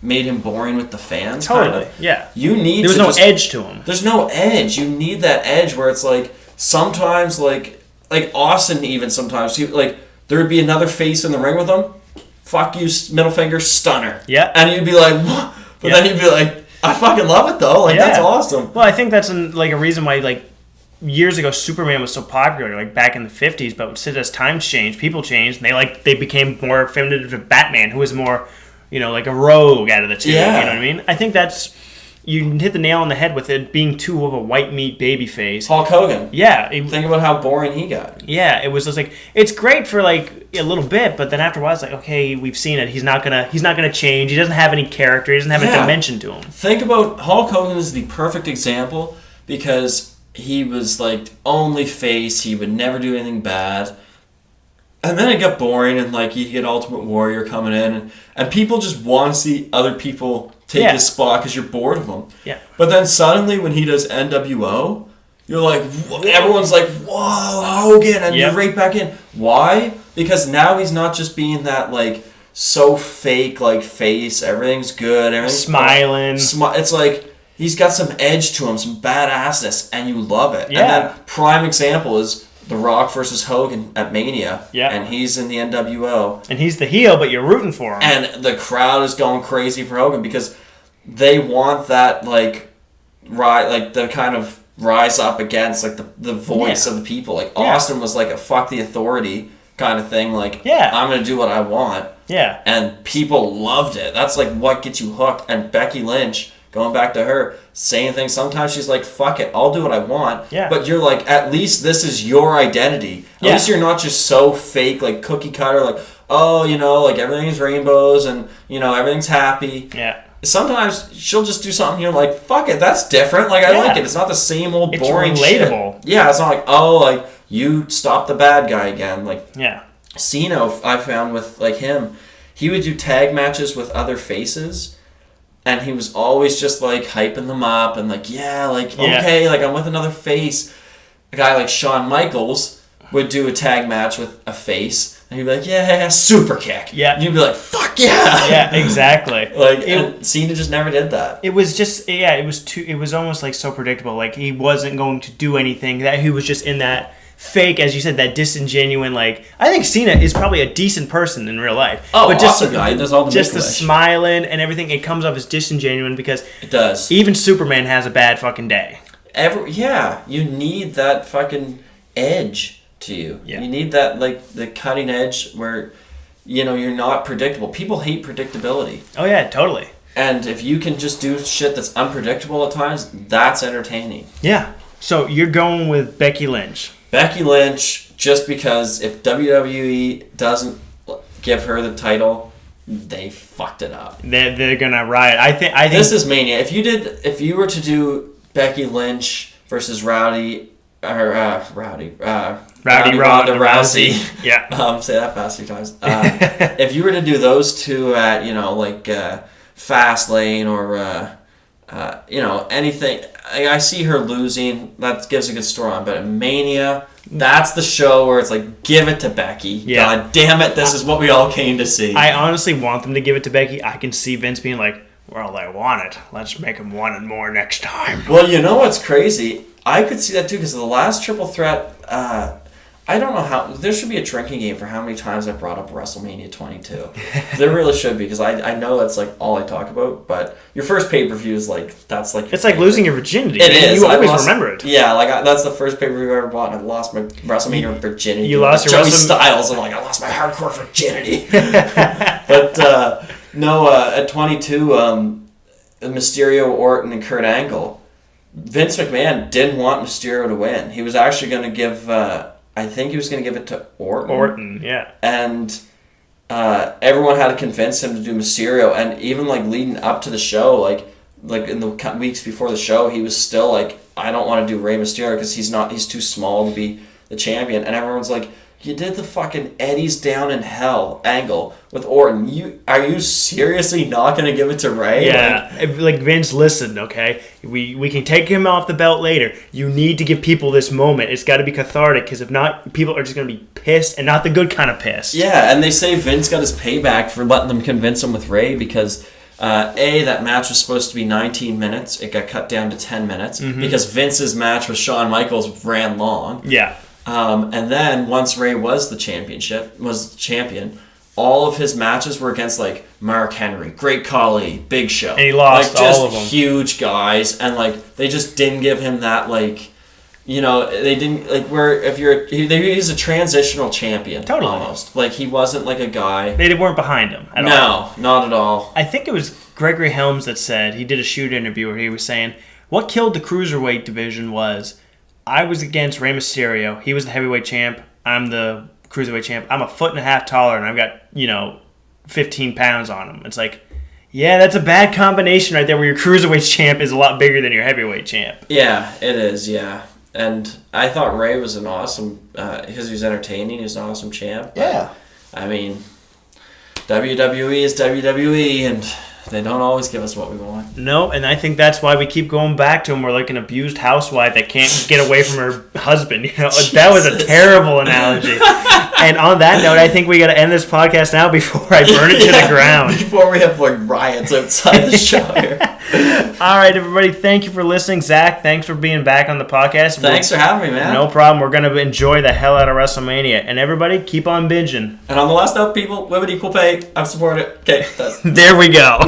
made him boring with the fans. Totally, kind of. yeah. There was no edge to him. There's no edge. You need that edge where it's like, sometimes, like Austin even sometimes, there would be another face in the ring with him. Fuck you, middle finger, stunner. Yeah. And you'd be like, what? But then you'd be like, I fucking love it though. That's awesome. Well, I think that's a reason why years ago Superman was so popular, back in the 50s, but as times changed, people changed, and they became more affiliated to Batman, who was more, like a rogue out of the two. Yeah. You know what I mean? I think you hit the nail on the head with it being too of a white meat baby face. Hulk Hogan. Yeah. Think about how boring he got. Yeah, it was just it's great for a little bit, but then after a while it's okay, we've seen it. He's not gonna change. He doesn't have any character. He doesn't have a dimension to him. Think about Hulk Hogan is the perfect example because he was only face. He would never do anything bad. And then it got boring, and you get Ultimate Warrior coming in, and people just want to see other people take his spot because you're bored of them. Yeah. But then suddenly, when he does NWO, you're like, everyone's like, whoa, Hogan, and you're right back in. Why? Because now he's not just being that so fake face. Everything's good. Everything's smiling. It's he's got some edge to him, some badassness, and you love it. Yeah. And then prime example is The Rock versus Hogan at Mania. Yeah. And he's in the NWO. And he's the heel, but you're rooting for him. And the crowd is going crazy for Hogan because they want that, the kind of rise up against, the voice of the people. Austin was a fuck the authority kind of thing. I'm going to do what I want. Yeah. And people loved it. That's, what gets you hooked. And Becky Lynch... Going back to her, saying things, sometimes she's like, fuck it, I'll do what I want. Yeah. But you're at least this is your identity. At least you're not just so fake, cookie cutter, everything's rainbows and, everything's happy. Yeah. Sometimes she'll just do something, you're like, fuck it, that's different. I like it. It's not the same old boring shit. It's relatable. Yeah, it's not you stop the bad guy again. Yeah. Cena, I found with, him, he would do tag matches with other faces. And he was always just hyping them up and okay, I'm with another face. A guy like Shawn Michaels would do a tag match with a face, and he'd be like, yeah, super kick. Yeah. And you'd be like, fuck yeah. Yeah, exactly. And Cena just never did that. It was just, it was almost so predictable. He wasn't going to do anything. That he was just in that fake, as you said, that disingenuine, I think Cena is probably a decent person in real life. Oh, but just awesome guy. He does all the just the smiling and everything, it comes off as disingenuine because it does. Even Superman has a bad fucking day. You need that fucking edge to you. Yeah. You need that, the cutting edge where, you're not predictable. People hate predictability. Oh, yeah, totally. And if you can just do shit that's unpredictable at times, that's entertaining. Yeah. So you're going with Becky Lynch. Becky Lynch, just because if WWE doesn't give her the title, they fucked it up. They're gonna riot. I think this is Mania. If you were to do Becky Lynch versus Rowdy Ronda Rousey, yeah. Say that fast 3 times. If you were to do those two at Fastlane or anything. I see her losing. That gives a good storyline. But at Mania, that's the show where it's give it to Becky. Yeah. God damn it, this is what we all came to see. I honestly want them to give it to Becky. I can see Vince being like, Well, they want it. Let's make them want it more next time. Well, you know what's crazy? I could see that too because the last triple threat, I don't know how. There should be a drinking game for how many times I've brought up WrestleMania 22. There really should be because I know that's like all I talk about. But your first pay per view is like that's like it's like losing your virginity. It is. You always remember it. Yeah, like that's the first pay per view I ever bought. And I lost my WrestleMania virginity. You lost your Joey Styles. I'm like I lost my hardcore virginity. But at 22, Mysterio, Orton, and Kurt Angle. Vince McMahon didn't want Mysterio to win. He was actually going to give. I think he was going to give it to Orton. Orton, yeah. And everyone had to convince him to do Mysterio. And even like leading up to the show, like in the weeks before the show, he was still like, I don't want to do Rey Mysterio because he's too small to be the champion. And everyone's like, you did the fucking Eddie's Down in Hell angle with Orton. Are you seriously not going to give it to Rey? Yeah, like Vince, listen, okay? We can take him off the belt later. You need to give people this moment. It's got to be cathartic because if not, people are just going to be pissed and not the good kind of pissed. Yeah, and they say Vince got his payback for letting them convince him with Rey because that match was supposed to be 19 minutes. It got cut down to 10 minutes because Vince's match with Shawn Michaels ran long. Yeah. And then once Rey was the champion, all of his matches were against like Mark Henry, Great Khali, Big Show, and he lost like, just all of them. Huge guys, and like they just didn't give him that like, they didn't like where if he's a transitional champion, totally almost like he wasn't like a guy. They weren't behind him at all. No, not at all. I think it was Gregory Helms that said he did a shoot interview where he was saying what killed the cruiserweight division was. I was against Rey Mysterio. He was the heavyweight champ. I'm the cruiserweight champ. I'm 1.5 feet taller, and I've got, 15 pounds on him. It's like, yeah, that's a bad combination right there where your cruiserweight champ is a lot bigger than your heavyweight champ. Yeah, it is, yeah. And I thought Rey was an awesome, because he was entertaining, he was an awesome champ. But, yeah. I mean, WWE is WWE, and they don't always give us what we want. No, and I think that's why we keep going back to him. We're like an abused housewife that can't get away from her husband. That was a terrible analogy. And on that note, I think we got to end this podcast now before I burn it to the ground. Before we have like riots outside the show here. All right, everybody. Thank you for listening. Zach, thanks for being back on the podcast. Thanks for having me, man. No problem. We're going to enjoy the hell out of WrestleMania. And everybody, keep on binging. And on the last note, people, women equal pay. I'm supporting it. Okay. There we go.